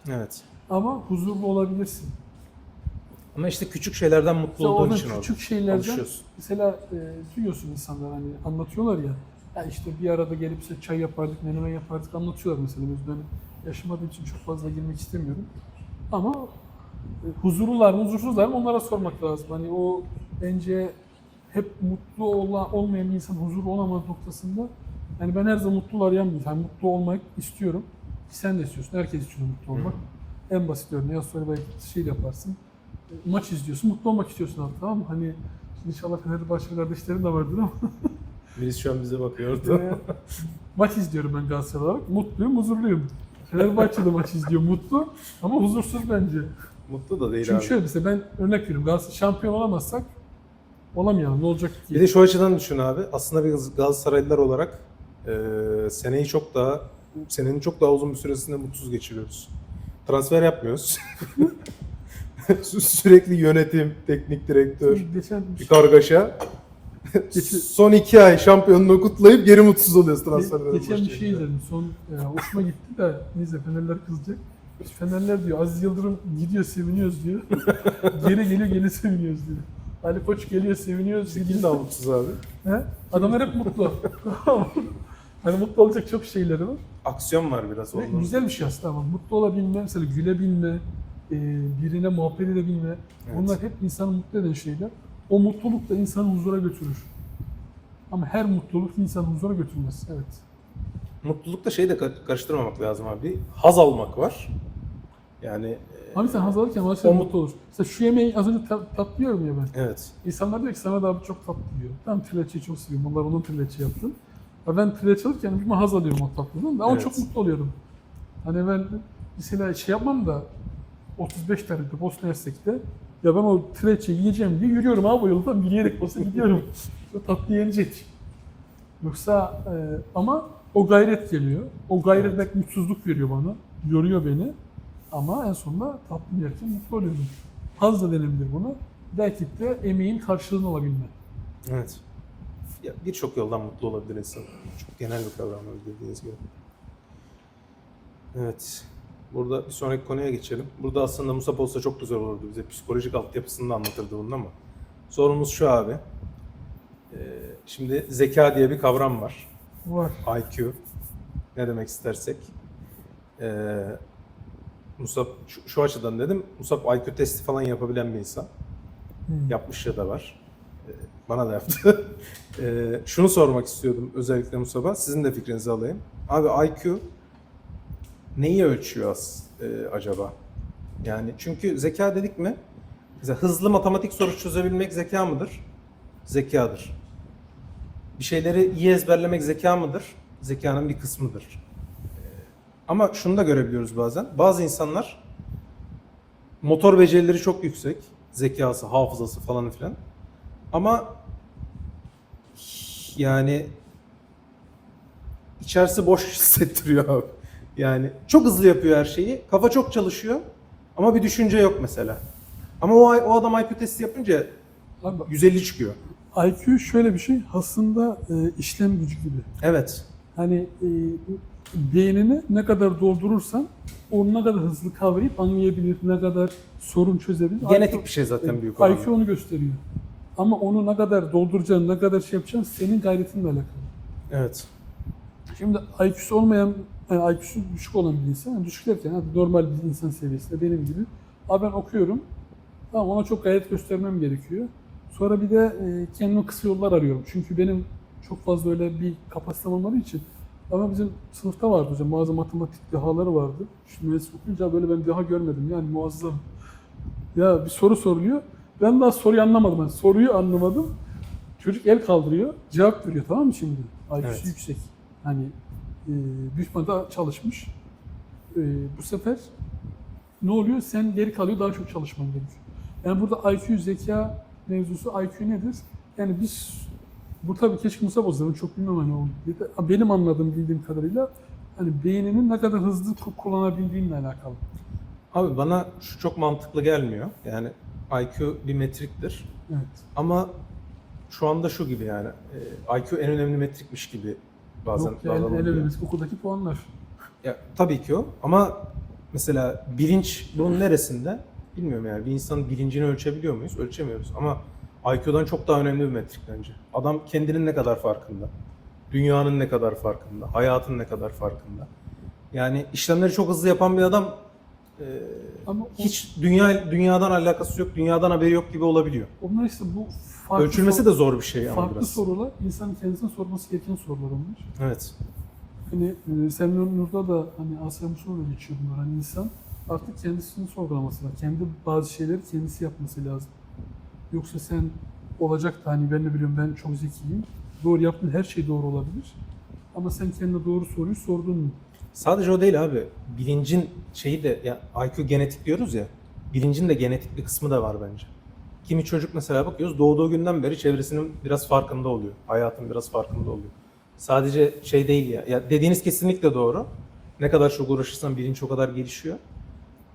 Evet. Ama huzurlu olabilirsin. Ama işte küçük şeylerden mutlu Mesela olduğun orada için küçük orada şeylerden alışıyorsun. mesela duyuyorsun insanlar hani anlatıyorlar ya. Ya işte bir arada gelip işte çay yapardık, menemen yapardık anlatıyorlar mesela. Ben yaşamadığım için çok fazla girmek istemiyorum. Ama huzurlular mı, huzursuzlar mı onlara sormak lazım. Hani o bence hep mutlu olmayan bir insan huzurlu olamaz noktasında. Yani ben her zaman mutlu arayan bir insan. Yani mutlu olmak istiyorum. Sen de istiyorsun. Herkes istiyor mutlu olmak. En basit örneği az sonra belki şey yaparsın. Maç izliyorsun, mutlu olmak istiyorsun abi, tamam mı? Hani inşallah Fenerbahçe kardeşlerin de vardır ama Birisi şu an bize bakıyordu. maç izliyorum ben Galatasaray olarak. Mutluyum, huzurluyum. Fenerbahçe'de maç izliyor, mutlu ama huzursuz bence. Mutlu da değil Çünkü abi. şöyle mesela ben örnek veriyorum. Galatasaray şampiyon olamazsak olamayalım. Ne olacak Bir diye. de şu açıdan düşün abi. Aslında biz Galatasaraylılar olarak senenin çok daha uzun bir süresinde mutsuz geçiriyoruz. Transfer yapmıyoruz. Sürekli yönetim, teknik direktör, Geçen bir kargaşa. Son 2 ay şampiyonluğu kutlayıp geri mutsuz oluyoruz transferden. geçen bir şey izledim. Son hoşuma gitti de neyse Fenerler kızacak. Fenerler diyor Aziz Yıldırım gidiyor seviniyoruz diyor. Geri geliyor geri seviniyoruz diyor. Ali Koç geliyor seviniyoruz. Kim daha mutsuz abi? He? Adamlar hep mutlu. Hani mutlu olacak çok şeyleri var. Aksiyon var biraz Ve ondan. güzel bir şey aslında ama mutlu olabilme, mesela gülebilme, birine muhabbet edebilme. Evet. Bunlar hep insanı mutlu eden şeyler. O mutluluk da insanı huzura götürür. Ama her mutluluk insanı huzura götürmez. Evet. Mutlulukta şeyi de karıştırmamak lazım abi. Haz almak var. Yani Ama sen haz alırken başka o mutlu olur. Mesela şu yemeği az önce tatlıyorum ya ben. evet. İnsanlar diyor ki sana da abi çok tatlı diyor. Ben trileçeyi çok seviyorum. Onlar onun trileçe yaptım. Ya ben trileçe alırken bir haz alıyorum o tatlının. Ama Evet. çok mutlu oluyorum. Hani ben mesela şey yapmam da 35 derece Bosna Hersek'te. Ya ben o treçe yiyeceğim diye yürüyorum abi o yoldan. Yürüyerek olsa gidiyorum. O tatlı yenecek. Yoksa ama o gayret geliyor. O gayret belki mutsuzluk veriyor bana. Yoruyor beni. Ama en sonunda tatlı yerken mutlu oluyorum. Haz da denebilir buna. Belki de emeğin karşılığını alabilme. Evet. Ya birçok yoldan mutlu olabilir insan. Çok genel bir kavram dediğiniz gibi. Evet. Burada bir sonraki konuya geçelim. Burada aslında Musab olsa çok güzel olurdu. Bize psikolojik altyapısını da anlatırdı bunun ama. Sorumuz şu abi. Şimdi zeka diye bir kavram var. Var. IQ. Ne demek istersek. Musab şu açıdan dedim. Musab IQ testi falan yapabilen bir insan. Yapmış ya da var. Bana da yaptı. Şunu sormak istiyordum özellikle Musab'a. Sizin de fikrinizi alayım. Abi IQ neyi ölçüyor acaba? Yani çünkü zeka dedik mi? Mesela hızlı matematik soru çözebilmek zeka mıdır? Zekadır. Bir şeyleri iyi ezberlemek zeka mıdır? Zekanın bir kısmıdır. Ama şunu da görebiliyoruz bazen. Bazı insanlar motor becerileri çok yüksek. Zekası, hafızası falan filan. Ama yani içerisi boş hissettiriyor abi. Yani çok hızlı yapıyor her şeyi. Kafa çok çalışıyor ama bir düşünce yok mesela. Ama o adam IQ testi yapınca Abi, 150 çıkıyor. IQ şöyle bir şey. Aslında işlem gücü gibi. Evet. Hani beynini ne kadar doldurursan onu ne kadar hızlı kavrayıp anlayabilir, ne kadar sorun çözebilir. Genetik bir şey zaten büyük oranda. IQ onu gösteriyor. Ama onu ne kadar dolduracaksın, ne kadar şey yapacaksın senin gayretinle alakalı. Evet. Şimdi IQ'su olmayan, yani IQ'su düşük olan bir insan, yani düşük derken hadi normal bir insan seviyesinde benim gibi. Abi ben okuyorum, tamam ona çok gayret göstermem gerekiyor. Sonra bir de kendime kısa yollar arıyorum. Çünkü benim çok fazla öyle bir kapasitem olmadığı için. Ama bizim sınıfta vardı hocam, bazı matematik dehaları vardı. Şimdi mühendislik okuyunca böyle ben deha görmedim yani muazzam. Ya bir soru soruluyor, ben daha soruyu anlamadım. Yani soruyu anlamadım. Çocuk el kaldırıyor, cevap veriyor tamam mı şimdi? IQ'su Evet. yüksek. Hani büyük ihtimalle çalışmış. Bu sefer ne oluyor? Sen geri kalıyor, daha çok çalışman gerekiyor. Yani burada IQ, zeka mevzusu, IQ nedir? Yani biz, bu tabii keşke Musab olsa, ben çok bilmem hani o. Benim anladığım, bildiğim kadarıyla hani beyninin ne kadar hızlı kullanabildiğinle alakalı. Abi bana şu çok mantıklı gelmiyor. Yani IQ bir metriktir. Evet. Ama şu anda şu gibi yani. IQ en önemli metrikmiş gibi bazen Yok yani davranılıyor. önemlisi okuldaki puanlar. Ya, tabii ki o ama mesela bilinç bunun neresinde bilmiyorum yani bir insanın bilincini ölçebiliyor muyuz? Ölçemiyoruz ama IQ'dan çok daha önemli bir metrik bence. Adam kendinin ne kadar farkında, dünyanın ne kadar farkında, hayatın ne kadar farkında. Yani işlemleri çok hızlı yapan bir adam Ama hiç dünyadan alakası yok, dünyadan haberi yok gibi olabiliyor. onlar işte bu farklı Ölçülmesi de zor bir şey ama farklı biraz. sorular, insanın kendisine sorması gereken sorular onlar. Evet. Hani Semyon Nur'da da hani Asya Musu'da geçiyor bunlar. Hani insan artık kendisini sorgulaması lazım. Kendi bazı şeyleri kendisi yapması lazım. Yoksa sen olacak da hani ben de biliyorum ben çok zekiyim. Doğru yaptığın her şey doğru olabilir. Ama sen kendine doğru soruyu sordun mu? Sadece o değil abi. Bilincin şeyi de ya IQ genetik diyoruz ya. Bilincin de genetik bir kısmı da var bence. Kimi çocuk mesela bakıyoruz doğduğu günden beri çevresinin biraz farkında oluyor. Hayatın biraz farkında oluyor. Sadece şey değil ya. Ya dediğiniz kesinlikle doğru. Ne kadar çok uğraşırsan bilinç o kadar gelişiyor.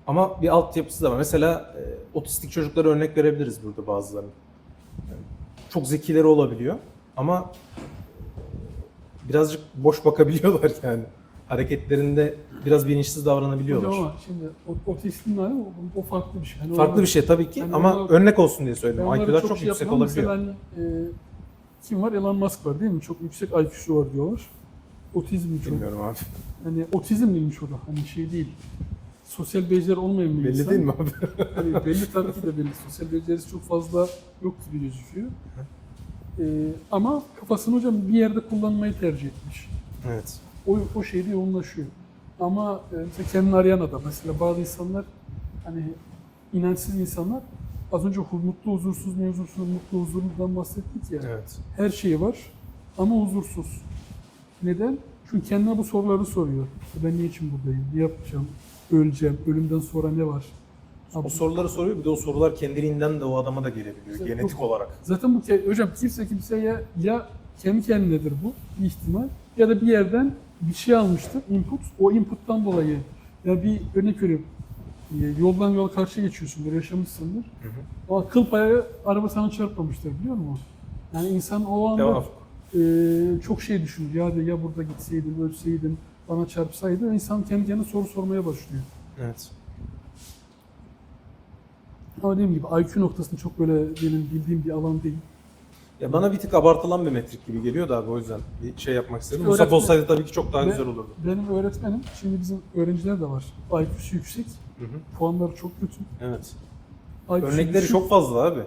Ama bir altyapısı da var. Mesela otistik çocuklara örnek verebiliriz burada bazılarını. Yani çok zekileri olabiliyor ama birazcık boş bakabiliyorlar yani. Hareketlerinde biraz bilinçsiz davranabiliyorlar. Hocam ama şimdi otizmin hani o farklı bir şey. Hani Farklı onlar- bir şey tabii ki Yani ama onlar- örnek olsun diye ben söyledim. onları IQ'lar çok şey yüksek yapmam. olabiliyor. Mesela hani kim var? Elon Musk var değil mi? Çok yüksek IQ'su var diyorlar. Otizm çok. Bilmiyorum abi. Hani otizm değilmiş o da. Hani şey değil. Sosyal beceri olmayan bir Belli insan. değil mi abi? Hani belli tabii ki de belli. Sosyal becerisi çok fazla yok gibi gözüküyor. Ama kafasını hocam bir yerde kullanmayı tercih etmiş. Evet. O şeyde yoğunlaşıyor. Ama mesela kendini arayan adam. Mesela bazı insanlar hani inançsız insanlar az önce mutlu huzursuz mevzusunu mutlu huzurundan bahsettik ya. Evet. Her şeyi var ama huzursuz. Neden? Çünkü kendine bu soruları soruyor. Ben niçin buradayım? Ne yapacağım? Öleceğim. Ölümden sonra ne var? O soruları soruyor, bir de o sorular kendiliğinden de o adama da gelebiliyor, Zaten genetik olarak. Zaten bu hocam kimseye ya kendi kendinedir bu bir ihtimal ya da bir yerden bir şey almıştır input. O inputtan dolayı ya bir örnek veriyorum. Yoldan yola karşı geçiyorsundur, yaşamışsındır. O kıl payı araba sana çarpmamıştır biliyor musun? Yani insan o anda çok şey düşünür. Ya burada gitseydim, ölseydim, bana çarpsaydı. İnsan kendi kendine soru sormaya başlıyor. Evet. Ama dediğim gibi IQ noktasında çok böyle benim bildiğim bir alan değil. Ya bana bir tık abartılan bir metrik gibi geliyor da abi, o yüzden bir şey yapmak istedim. Musab Öğretmen- olsaydı tabii ki çok daha güzel olurdu. Benim öğretmenim, şimdi bizim öğrenciler de var. IQ'su yüksek, Hı hı. puanları çok kötü. Evet. IQ'su Örnekleri düşük, çok fazla abi.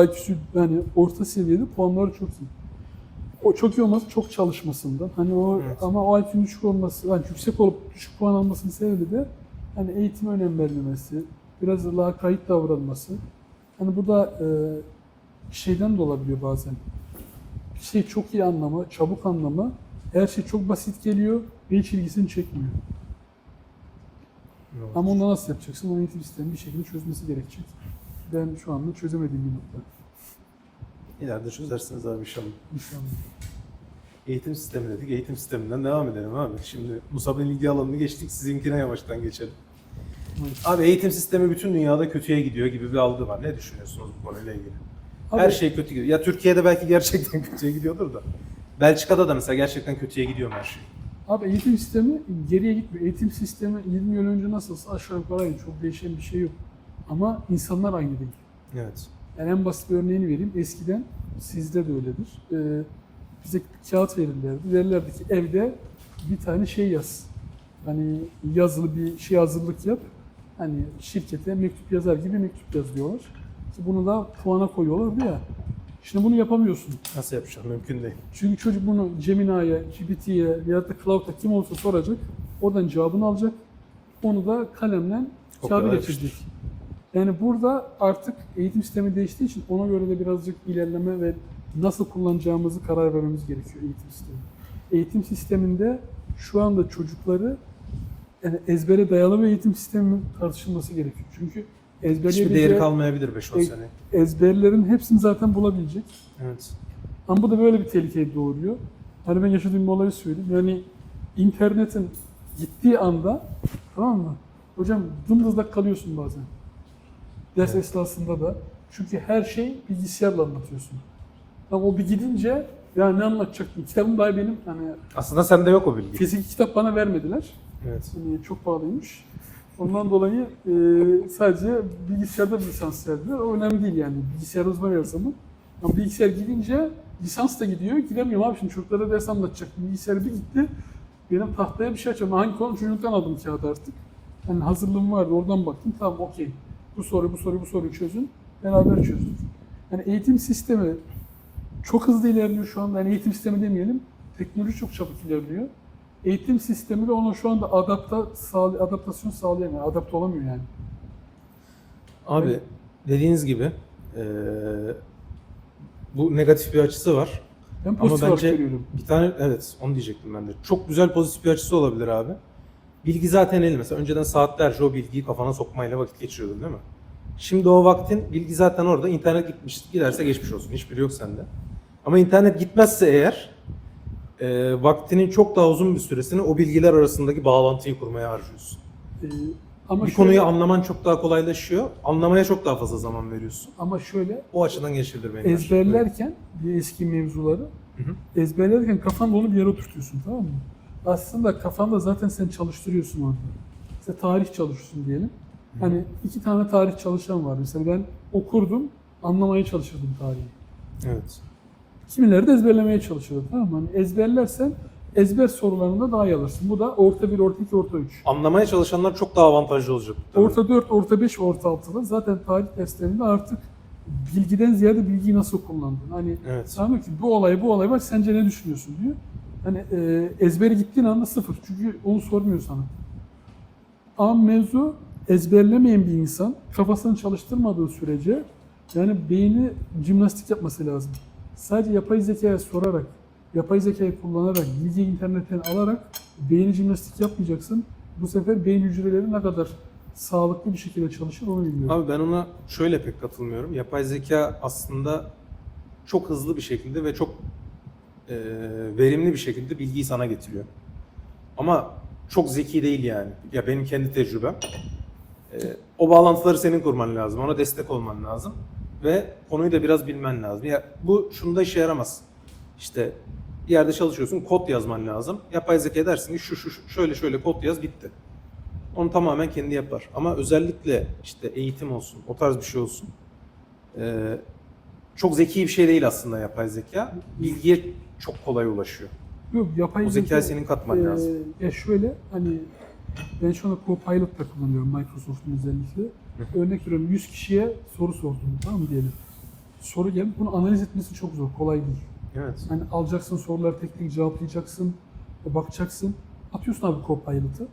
IQ'su yani orta seviyede, puanları çok iyi. O çok iyi olması çok çalışmasından. Hani o Evet. ama o IQ'nun düşük olması, yani yüksek olup düşük puan almasının sebebi de hani eğitime önem vermemesi, biraz da lakayt davranması. Hani bu da şeyden de olabiliyor bazen. Bir şey çok iyi anlama, çabuk anlama, her şey çok basit geliyor ve hiç ilgisini çekmiyor. Ama onu nasıl yapacaksın? O eğitim sistemi bir şekilde çözmesi gerekecek. Ben şu anda çözemediğim bir nokta. İleride çözersiniz abi inşallah. İnşallah. Eğitim sistemi dedik, eğitim sisteminden devam edelim abi. Şimdi Musab'ın ilgi alanını geçtik, sizinkine yavaştan geçelim. Evet. Abi eğitim sistemi bütün dünyada kötüye gidiyor gibi bir algı var. Ne düşünüyorsunuz bu konuyla ilgili? Abi- Her şey kötü gidiyor. Ya Türkiye'de belki gerçekten kötüye gidiyordur da. Belçika'da da mesela gerçekten kötüye gidiyor mu her şey? Abi eğitim sistemi geriye gitmiyor. Eğitim sistemi 20 yıl önce nasılsa aşağı yukarı aynı. Çok değişen bir şey yok. Ama insanlar aynı değil. Evet. Yani en basit bir örneğini vereyim. Eskiden sizde de öyledir. Bize bir kağıt verirlerdi. Verirlerdi ki evde bir tane şey yaz. Hani yazılı bir şey hazırlık yap. Hani şirkete mektup yazar gibi mektup yaz diyorlar. Ki bunu da puana koyuyorlardı ya. Şimdi bunu yapamıyorsun. Nasıl yapacağım? Mümkün değil. Çünkü çocuk bunu Gemini'ye, GPT'ye ya da Cloud'a kim olsa soracak. Oradan cevabını alacak. Onu da kalemle kağıda kadar geçirecek. Yani burada artık eğitim sistemi değiştiği için ona göre de birazcık ilerleme ve nasıl kullanacağımızı karar vermemiz gerekiyor eğitim sistemi. Eğitim sisteminde şu anda çocukları yani ezbere dayalı bir eğitim sistemi tartışılması gerekiyor. Çünkü Hiçbir değeri ezberleyebileceği kalmayabilir 5-10 sene. ezberlerin hepsini zaten bulabilecek. Evet. Ama bu da böyle bir tehlikeyi doğuruyor. Hani ben yaşadığım bir olayı söyleyeyim. Yani internetin gittiği anda, tamam mı? Hocam dımdızlak kalıyorsun bazen. Ders esnasında da. Çünkü her şey bilgisayarla anlatıyorsun. Ama o bir gidince ya ne anlatacaktım? Kitabım dahi benim hani Aslında sende yok o bilgi. fiziki kitap bana vermediler. Evet. Yani çok pahalıymış. Ondan dolayı sadece bilgisayarda bir lisans verdiler. O önemli değil yani. Bilgisayar uzmanı her zaman. Ama bilgisayar gidince lisans da gidiyor. Gidemiyorum abi şimdi çocuklara ders anlatacak. Bilgisayar bir gitti. Benim tahtaya bir şey açıyorum. Hangi konu çocuktan aldım kağıdı artık. Yani hazırlığım vardı oradan baktım. Tamam okey. Bu soruyu çözün. Beraber çözdük. Yani eğitim sistemi çok hızlı ilerliyor şu anda. Yani eğitim sistemi demeyelim. Teknoloji çok çabuk ilerliyor. Eğitim sistemi de ona şu anda adaptasyon sağlayamıyor. Adapte olamıyor yani. Abi dediğiniz gibi bu negatif bir açısı var. Ben pozitif olarak bence görüyorum. bir tane, evet onu diyecektim ben de. Çok güzel pozitif bir açısı olabilir abi. Bilgi zaten el. Mesela önceden saatlerce o bilgiyi kafana sokmayla vakit geçiriyordun değil mi? Şimdi o vaktin, bilgi zaten orada. İnternet gitmiş, giderse geçmiş olsun. Hiçbiri yok sende. Ama internet gitmezse eğer vaktinin çok daha uzun bir süresini o bilgiler arasındaki bağlantıyı kurmaya harcıyorsun. Ama Bir şöyle, konuyu anlaman çok daha kolaylaşıyor. Anlamaya çok daha fazla zaman veriyorsun. ama şöyle O açıdan geçirilir benim. ezberlerken bir eski mevzuları Hı. ezberlerken kafanda onu bir yere oturtuyorsun, tamam mı? Aslında kafanda zaten sen çalıştırıyorsun orada. İşte tarih çalışıyorsun diyelim. Hani 2 tane tarih çalışan var. Mesela ben okurdum, anlamaya çalışırdım tarihi. Evet. Kimileri de ezberlemeye çalışırdı, tamam mı? Hani ezberlersen ezber sorularında daha iyi alırsın. Bu da orta 1, orta 2, orta 3. Anlamaya çalışanlar çok daha avantajlı olacak. Tabii. Orta 4, orta 5, orta 6'da zaten tarih derslerinde artık bilgiden ziyade bilgiyi nasıl kullandın? Hani Evet. sana diyor ki bu olay var, sence ne düşünüyorsun diyor. Hani ezberi gittiğin anda sıfır. Çünkü onu sormuyor sana. Ama mevzu ezberlemeyen bir insan kafasını çalıştırmadığı sürece yani beyni jimnastik yapması lazım. Sadece yapay zekaya sorarak, yapay zekayı kullanarak, bilgiyi internetten alarak beyni jimnastik yapmayacaksın. Bu sefer beyin hücreleri ne kadar sağlıklı bir şekilde çalışır onu bilmiyorum. Abi ben ona şöyle pek katılmıyorum. Yapay zeka aslında çok hızlı bir şekilde ve çok verimli bir şekilde bilgiyi sana getiriyor. Ama çok zeki değil yani. Ya benim kendi tecrübem. O bağlantıları senin kurman lazım. Ona destek olman lazım. Ve konuyu da biraz bilmen lazım. Ya bu şunda işe yaramaz. İşte bir yerde çalışıyorsun, kod yazman lazım. Yapay zeka dersin ki şöyle kod yaz, bitti. Onu tamamen kendi yapar. Ama özellikle işte eğitim olsun, o tarz bir şey olsun. Çok zeki bir şey değil aslında yapay zeka. Bilgiye çok kolay ulaşıyor. Yok, yapay O zekayı senin katman lazım. Ya şöyle hani ben şu anda Copilot'ta kullanıyorum Microsoft'un özellikle. Örnek veriyorum 100 kişiye soru sordum, tamam mı diyelim. Soru geldi, bunu analiz etmesi çok zor, kolay değil. Evet. Hani alacaksın soruları tek tek cevaplayacaksın, bakacaksın. Atıyorsun abi Copilot'ı.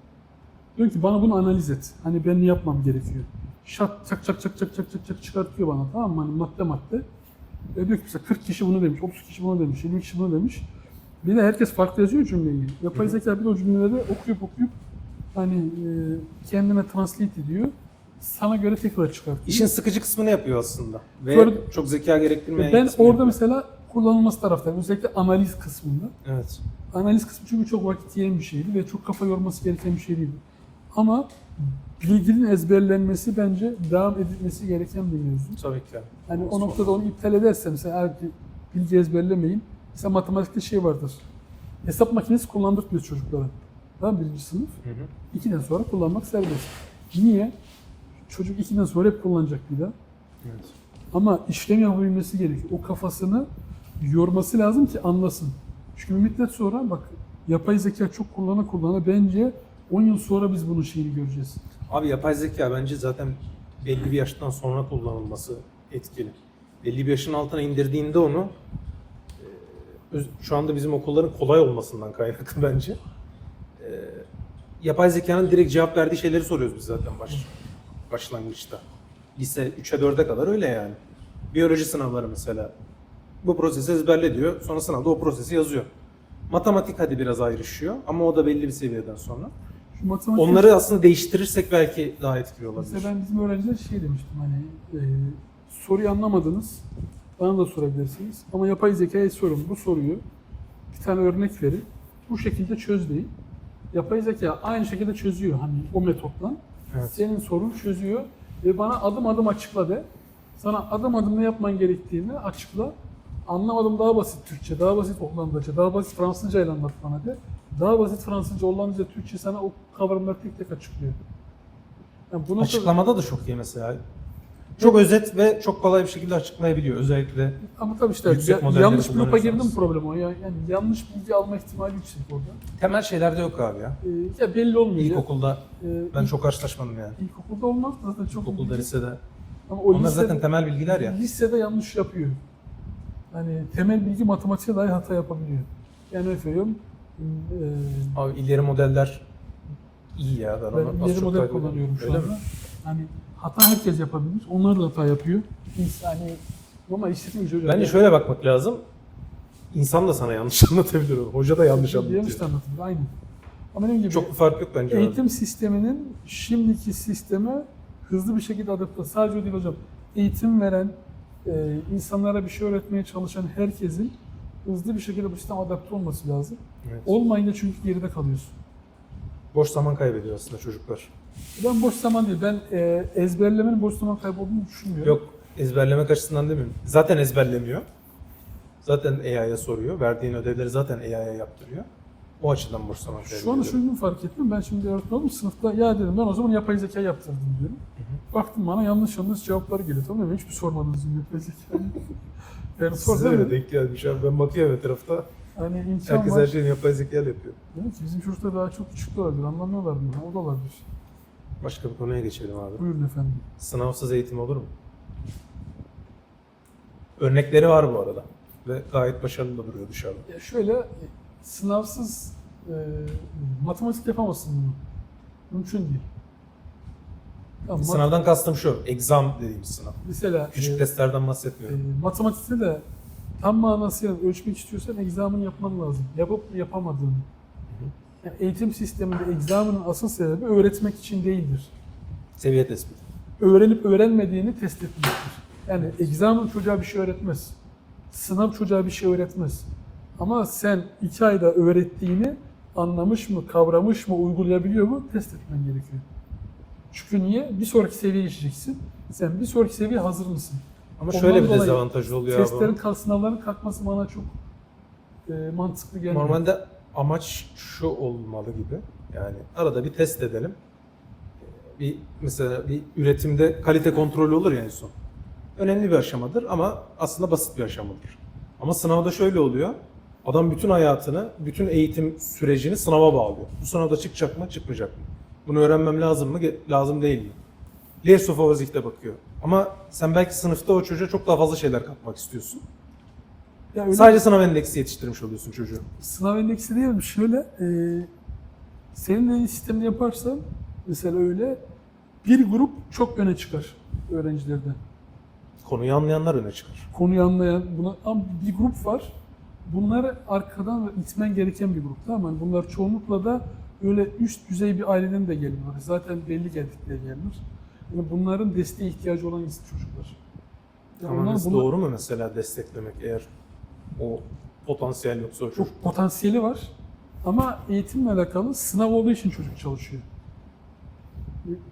Diyor ki bana bunu analiz et. Hani ben ne yapmam gerekiyor? Şak çak çıkartıyor bana, tamam mı? Hani madde madde. Diyor ki mesela 40 kişi bunu demiş, 30 kişi bunu demiş, 20 kişi bunu demiş. Bir de herkes farklı yazıyor cümleyi. Yapay zeka bir de o cümleleri okuyup hani kendine translate ediyor. Sana göre tekrar çıkartıyor. İşin sıkıcı kısmını yapıyor aslında. Ve Böyle- çok zeka gerektirmeyen Ben kısmını orada yapıyor. mesela kullanılması taraftarıyım. Özellikle analiz kısmında. Evet. Analiz kısmı çünkü çok vakit yiyen bir şeydi ve çok kafa yorması gereken bir şey değildi. Ama bilginin ezberlenmesi bence devam edilmesi gereken bir mevzu. Tabii ki. Hani o noktada onu iptal edersem mesela eğer ki bilgi ezberlemeyin. Mesela matematikte şey vardır. Hesap makinesi kullandırmıyoruz çocuklara. Tamam mı? 1. sınıf. 2'den sonra kullanmak serbest. Niye? Çocuk 2'den sonra hep kullanacak bir daha. Evet. Ama işlem yapabilmesi gerekiyor. O kafasını yorması lazım ki anlasın. Çünkü bir müddet sonra bak yapay zeka çok kullana bence 10 yıl sonra biz bunun şeyini göreceğiz. Abi yapay zeka bence zaten belli bir yaştan sonra kullanılması etkili. Belli bir yaşın altına indirdiğinde onu şu anda bizim okulların kolay olmasından kaynaklı bence. Yapay zekanın direkt cevap verdiği şeyleri soruyoruz biz zaten başlangıçta. Lise 3'e 4'e kadar öyle yani. Biyoloji sınavları mesela. Bu prosesi ezberle diyor. Sonra sınavda o prosesi yazıyor. Matematik hadi biraz ayrışıyor ama o da belli bir seviyeden sonra. Şu matematik... Onları aslında değiştirirsek belki daha etkili olabilir. Mesela ben bizim öğrencilere şey demiştim hani soruyu anlamadınız bana da sorabilirsiniz ama yapay zekaya sorun bu soruyu bir tane örnek verin bu şekilde çöz deyin. Yapay zeka aynı şekilde çözüyor hani o metotla. Evet. Senin sorunu çözüyor ve bana adım adım açıkla de. Sana adım adım ne yapman gerektiğini açıkla. Anlamadım daha basit Türkçe, daha basit Hollandaca, daha basit Fransızca ile anlat bana de. Daha basit Fransızca, Hollandaca, Türkçe sana o kavramları tek tek açıklıyor. Yani bu noktada- Açıklamada da çok iyi mesela. Çok özet ve çok kolay bir şekilde açıklayabiliyor özellikle. Ama tabii işte Yüksek modelleri yanlış bir loop'a kullanıyorsanız. girdim problem o ya. Yani yanlış bilgi alma ihtimali yüksek orada. Temel şeylerde yok abi ya. Ya belli olmuyor. İlkokulda ben İlk- çok karşılaşmadım yani. İlkokulda olmaz zaten çok İlkokulda, bilgi. lisede. Ama o Onlar lisede, zaten temel bilgiler ya. Lisede yanlış yapıyor. Hani temel bilgi matematiğe dahi hata yapabiliyor. Yani örnek veriyorum. Abi ileri modeller iyi ya. Ben, Ben onu az ileri çok model takip ediyorum. kullanıyorum şu Öyle anda. mi? Hani hata herkes yapabilir. Onlar da hata yapıyor. Biz hani normal işletim gücü hocam. Bence şöyle bakmak lazım. İnsan da sana yanlış anlatabilir. Hoca da yanlış Yanlış anlatıyor. anlatılır. Aynen. Ama dediğim gibi Çok bir fark yok bence. eğitim sisteminin şimdiki sisteme hızlı bir şekilde adapte. Sadece o değil hocam. Eğitim veren, insanlara bir şey öğretmeye çalışan herkesin hızlı bir şekilde bu sisteme adapte olması lazım. Evet. Olmayınca çünkü geride kalıyorsun. Boş zaman kaybediyor aslında çocuklar. Ben boş zaman değil, ben ezberlemenin boş zaman kaybı olduğunu düşünmüyorum. Yok, ezberlemek açısından demiyorum. Zaten ezberlemiyor. Zaten AI'ya soruyor. Verdiğin ödevleri zaten AI'ya yaptırıyor. O açıdan boş zaman kaybediyor. Şu anda şunu fark ettim, ben şimdi öğretmen oldum sınıfta, ya dedim ben o zaman yapay zeka yaptırdım diyorum. Baktım bana yanlış cevapları geliyor, tamam mı? Hiçbir sormadınız yapay zekayı. Yani sor Size öyle demedim. denk gelmiş abi. Ben bakıyorum etrafta. Hani imkan Herkes var. her şeyini yapay zekayla yapıyor. Demek ki bizim çocuklar daha çok küçük de olabilir, anlamıyorlar bunu. O da olabilir. Başka bir konuya geçelim abi. Buyurun efendim. Sınavsız eğitim olur mu? Örnekleri var bu arada. Ve gayet başarılı da duruyor dışarıda. Ya şöyle, sınavsız matematik yapamazsın bunu. Mümkün değil. Tamam, Sınavdan kastım şu, exam dediğimiz sınav. mesela Küçük testlerden bahsetmiyorum. matematikte de tam manasıyla ölçmek istiyorsan egzamin yapman lazım. Yapıp yapamadığını. Yani eğitim sisteminde egzaminin asıl sebebi öğretmek için değildir. Seviye tespiti. Öğrenip öğrenmediğini test etmektir. Yani egzamin çocuğa bir şey öğretmez. Sınav çocuğa bir şey öğretmez. Ama sen 2 ayda öğrettiğini anlamış mı, kavramış mı, uygulayabiliyor mu test etmen gerekiyor. Çünkü niye? Bir sonraki seviyeye geçeceksin. Sen bir sonraki seviyeye hazır mısın? Ama Ondan şöyle bir dolayı dezavantajı oluyor abi. Testlerin, sınavların kalkması bana çok mantıklı gelmiyor. Normalde amaç şu olmalı gibi. Yani arada bir test edelim. Bir mesela bir üretimde kalite kontrolü olur ya en son. Önemli bir aşamadır ama aslında basit bir aşamadır. Ama sınavda şöyle oluyor. Adam bütün hayatını, bütün eğitim sürecini sınava bağlıyor. Bu sınavda çıkacak mı, çıkmayacak mı? Bunu öğrenmem lazım mı, lazım değil mi? Layers of Overthink'te bakıyor. Ama sen belki sınıfta o çocuğa çok daha fazla şeyler katmak istiyorsun. Ya öyle Sadece sınav endeksi yetiştirmiş oluyorsun çocuğu. sınav endeksi değil mi? Şöyle, senin de sistemini yaparsan mesela öyle bir grup çok öne çıkar öğrencilerden. Konuyu anlayanlar öne çıkar. Konuyu anlayan, ama bir grup var. Bunları arkadan itmen gereken bir grup, tamam mı? Yani bunlar çoğunlukla da öyle üst düzey bir aileden de geliyorlar. Zaten belli geldikleri yerler. Yani bunların desteğe ihtiyacı olan çocuklar. Yani Ama onlar doğru mu mesela desteklemek eğer o potansiyel yoksa o çocuk? çok potansiyeli var. Ama eğitimle alakalı sınav olduğu için çocuk çalışıyor.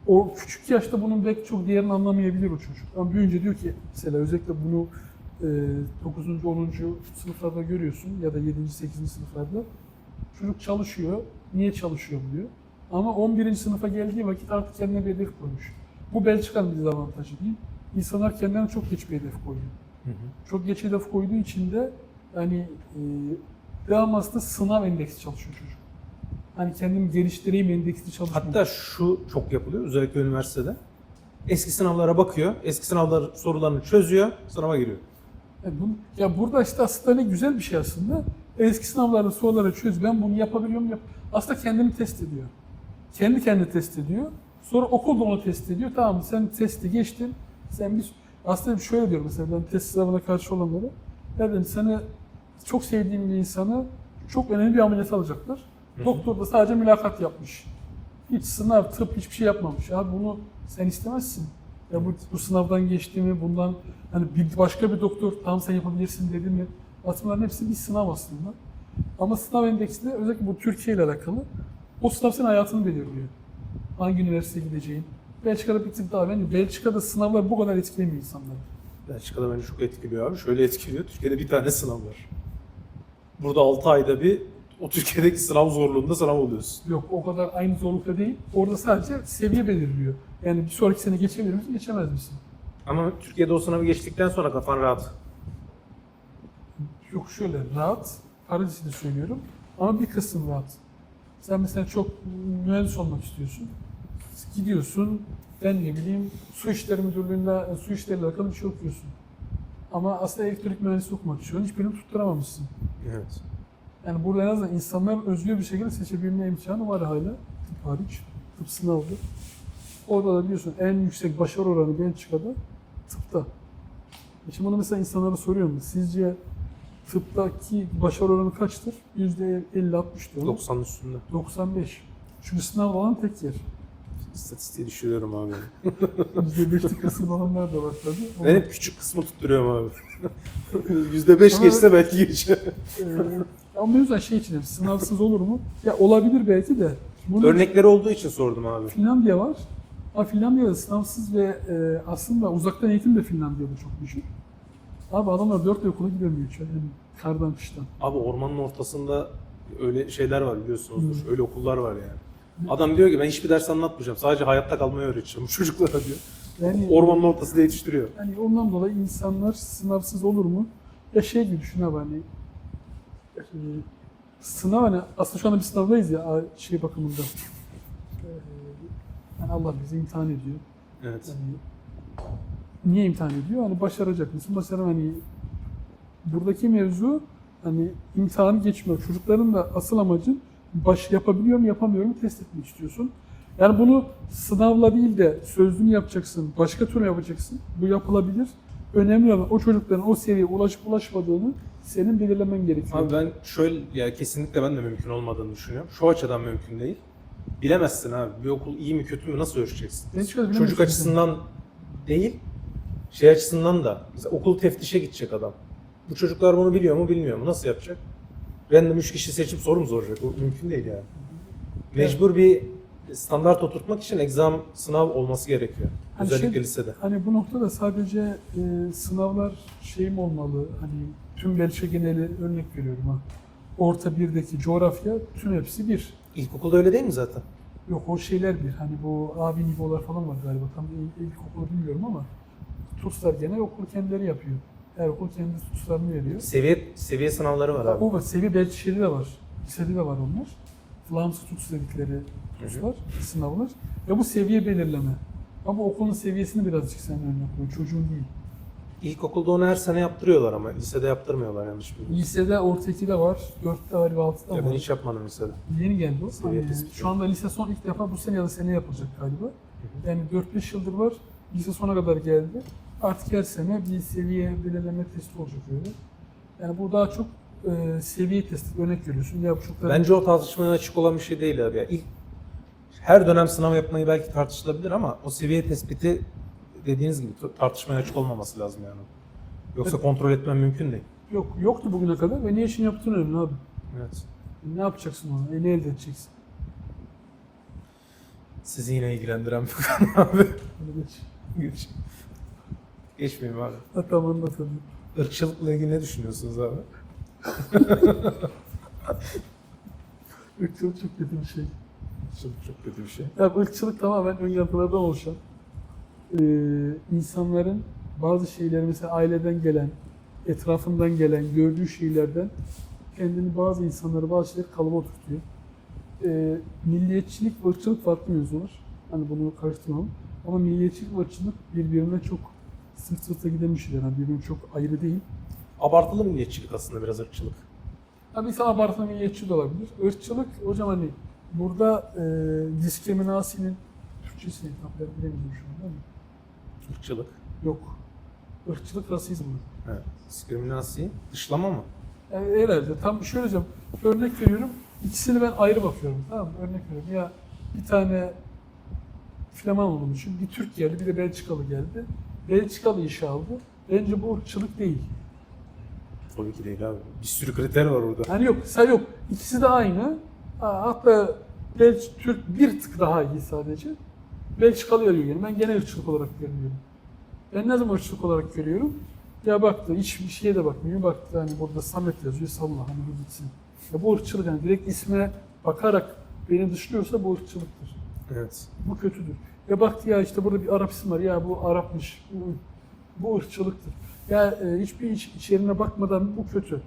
O küçük yaşta bunun belki çok değerini anlamayabilir o çocuk. Ama büyüyünce diyor ki mesela özellikle bunu 9. 10. sınıflarda görüyorsun ya da 7. 8. sınıflarda çocuk çalışıyor. Niye çalışıyor diyor. Ama 11. sınıfa geldiği vakit artık kendine bir hedef koymuş. Bu Belçika'nın bir dezavantajı değil. İnsanlar kendilerine çok geç bir hedef koyuyor. Hı hı. Çok geç hedef koyduğu için de yani devamlı aslında sınav endeksi çalışıyor çocuk. Hani kendimi geliştireyim endeksli çalışmıyor. Hatta şu çok yapılıyor özellikle üniversitede. Eski sınavlara bakıyor, eski sınavlar sorularını çözüyor, sınava giriyor. Yani ya burada işte aslında ne güzel bir şey aslında. Eski sınavlarda soruları çöz, ben bunu yapabiliyor muyum? Aslında kendini test ediyor. Kendi kendini test ediyor. Sonra okul da onu test ediyor. Tamam sen testi geçtin. Sen aslında şöyle diyorum mesela ben test sınavına karşı olanlara. Ya dedim seni çok sevdiğim bir insanı çok önemli bir ameliyat alacaklar. Doktor da sadece mülakat yapmış. Hiç sınav, tıp hiçbir şey yapmamış. Ya bunu sen istemezsin. Ya bu sınavdan geçti mi, bundan hani bir başka bir doktor tamam sen yapabilirsin dedi mi? Aslında bunların hepsi bir sınav aslında. Ama sınav endeksi de özellikle bu Türkiye ile alakalı. O sınav senin hayatını belirliyor. Hangi üniversiteye gideceğin. Belçika'da bir tık daha bence Belçika'da sınavlar bu kadar etkilemiyor insanları. Belçika'da bence çok etkiliyor abi. Şöyle etkiliyor, Türkiye'de bir tane sınav var. Burada 6 ayda bir o Türkiye'deki sınav zorluğunda sınav oluyorsun. Yok o kadar aynı zorlukta değil. Orada sadece seviye belirliyor. Yani bir sonraki sene geçebilir misin, geçemez misin? Ama Türkiye'de o sınavı geçtikten sonra kafan rahat. Yok şöyle rahat, paradisini söylüyorum ama bir kısım rahat. Sen mesela çok mühendis olmak istiyorsun. Gidiyorsun, ben ne bileyim su işleri müdürlüğünde su işleriyle alakalı bir şey okuyorsun. Ama aslında elektrik mühendisi okumak istiyorsun, hiçbirini tutturamamışsın. Evet. Yani burada en azından insanların özgür bir şekilde seçebilme imkanı var hala. Tıp hariç, tıp sınavda. Orada da biliyorsun en yüksek başarı oranı Belçika'da tıpta. Şimdi bunu mesela insanlara soruyorum. Sizce tıptaki başarı oranı kaçtır? %50-60 diyor. 90'ın üstünde. 95. Çünkü sınav olan tek yer. İstatistiği düşürüyorum abi. %5'lik kısım olanlar da var tabii. Ben hep küçük kısmı tutturuyorum abi. %5 Ama- geçse belki geçer. Ama o yüzden şey için sınavsız olur mu? Ya olabilir belki de. Bunun Örnekleri olduğu için sordum abi. Finlandiya var. Ama Finlandiya'da sınavsız ve aslında uzaktan eğitim de Finlandiya'da çok düşük. Abi adamlar 4 ay okula gidemiyor hiç. Yani kardan kıştan. Abi ormanın ortasında öyle şeyler var biliyorsunuzdur. Öyle okullar var yani. Adam diyor ki ben hiçbir ders anlatmayacağım. Sadece hayatta kalmayı öğreteceğim bu çocuklara diyor. Yani, Ormanın ortasında yetiştiriyor. yani ondan dolayı insanlar sınavsız olur mu? Ya şey gibi düşün abi hani sınav hani aslında şu anda bir sınavdayız ya şey bakımında. Yani Allah bizi imtihan ediyor. Evet. Yani, niye imtihan ediyor? Hani başaracak mısın? Hani buradaki mevzu hani imtihanı geçmiyor. Çocukların da asıl amacın yapabiliyor mu yapamıyor mu test etmek istiyorsun. Yani bunu sınavla değil de sözlü mü yapacaksın, başka türlü yapacaksın. Bu yapılabilir. Önemli olan o çocukların o seviyeye ulaşıp ulaşmadığını senin belirlemen gerekiyor. Abi ben şöyle ya kesinlikle ben de mümkün olmadığını düşünüyorum. Şu açıdan mümkün değil. bilemezsin abi. Bir okul iyi mi kötü mü nasıl ölçeceksin? Belçika'da Çocuk bilemezsin. açısından değil, şey açısından da. Mesela okul teftişe gidecek adam. Bu çocuklar bunu biliyor mu bilmiyor mu? Nasıl yapacak? Random 3 kişi seçip soru mu soracak? O mümkün değil yani. Mecbur bir standart oturtmak için exam sınav olması gerekiyor. Hani Özellikle şey- lisede. Hani bu noktada sadece sınavlar şey mi olmalı? Hani tüm Belçika geneli örnek veriyorum ha. Orta 1'deki coğrafya tüm hepsi bir. İlkokulda öyle değil mi zaten? Yok o şeyler bir. Hani bu abi nivolar falan var galiba. Tam ilkokulu bilmiyorum ama TUS'lar genel okul kendileri yapıyor. Her okul kendi TUS'larını veriyor. Seviye sınavları var abi. O var. Seviye Belçika'da de var. Lisede de var onlar. Vlaams TUS dedikleri TUS'lar, sınavlar. Ve bu seviye belirleme. Ama okulun seviyesini birazcık sen örnek koy. Çocuğun değil. İlkokulda onu her sene yaptırıyorlar ama lisede yaptırmıyorlar yanlış bilmiyorum. Lisede orta 2'de var, 4'te var ve 6'da Ya ben var. hiç yapmadım lisede. Yeni geldi o. Seviye Hani tespiti. şu anda lise son ilk defa bu sene ya da seneye yapılacak galiba. Yani 4-5 yıldır var. Lise sona kadar geldi. Artık her sene bir seviye belirleme testi olacak öyle. Yani bu daha çok seviye testi örnek görüyorsun. Ya bu çocuklar Bence o tartışmaya açık olan bir şey değil abi. Ya her dönem sınav yapmayı belki tartışılabilir ama o seviye tespiti dediğiniz gibi tartışmaya açık olmaması lazım yani. Yoksa Evet. kontrol etmen mümkün değil. yoktu bugüne kadar ve ne için yaptığın önemli abi. Evet. Ne yapacaksın onu? Ne elde edeceksin? Sizi yine ilgilendiren bir konu abi. Hadi geç. Geçmeyeyim abi. Hatta bana da tabii. Irkçılıkla ilgili ne düşünüyorsunuz abi? Irkçılık çok kötü bir şey. Çok kötü bir şey. Ya bu ırkçılık tamamen önyargılardan oluşan, insanların bazı şeyleri mesela aileden gelen, etrafından gelen, gördüğü şeylerden kendini bazı insanları bazı şeyleri kalıba oturtuyor. Milliyetçilik ve ırkçılık farklı mevzular. Hani bunu karıştırmam. Ama milliyetçilik ve ırkçılık birbirine çok sırt sırta giden bir şeyler. Yani birbirine çok ayrı değil. Abartılı milliyetçilik aslında biraz ırkçılık. Tabii insan abartılı milliyetçi de olabilir. Irkçılık hocam hani burada diskriminasinin Türkçesi tam bilemiyorum şu an değil mi? Irkçılık. Yok. Irkçılık rasizm mi? Evet. Diskriminasyon, dışlama mı? Yani herhalde tam şöyle hocam örnek veriyorum. İkisini ben ayrı bakıyorum. Tamam mı? Örnek veriyorum. Ya bir tane Flaman için bir Türk geldi bir de Belçikalı geldi. Belçikalı işe aldı. Bence bu ırkçılık değil. Tabii ki değil abi. Bir sürü kriter var orada. Yani yok, yok. İkisi de aynı. Hatta Türk bir tık daha iyi sadece. Belçikalı arıyor yani. Ben genel ırkçılık olarak görüyorum. Ben ne zaman ırkçılık olarak görüyorum? Ya baktı, hiçbir şeye de bakmıyor. Baktı hani burada Samet yazıyor, salla hani bu gitsin. Ya bu ırkçılık yani direkt isme bakarak beni dışlıyorsa bu ırkçılıktır. Evet. Bu kötüdür. Ya baktı ya işte burada bir Arap isim var, ya bu Arapmış. Bu ırkçılıktır. Ya hiçbir içeriğine bakmadan bu kötü.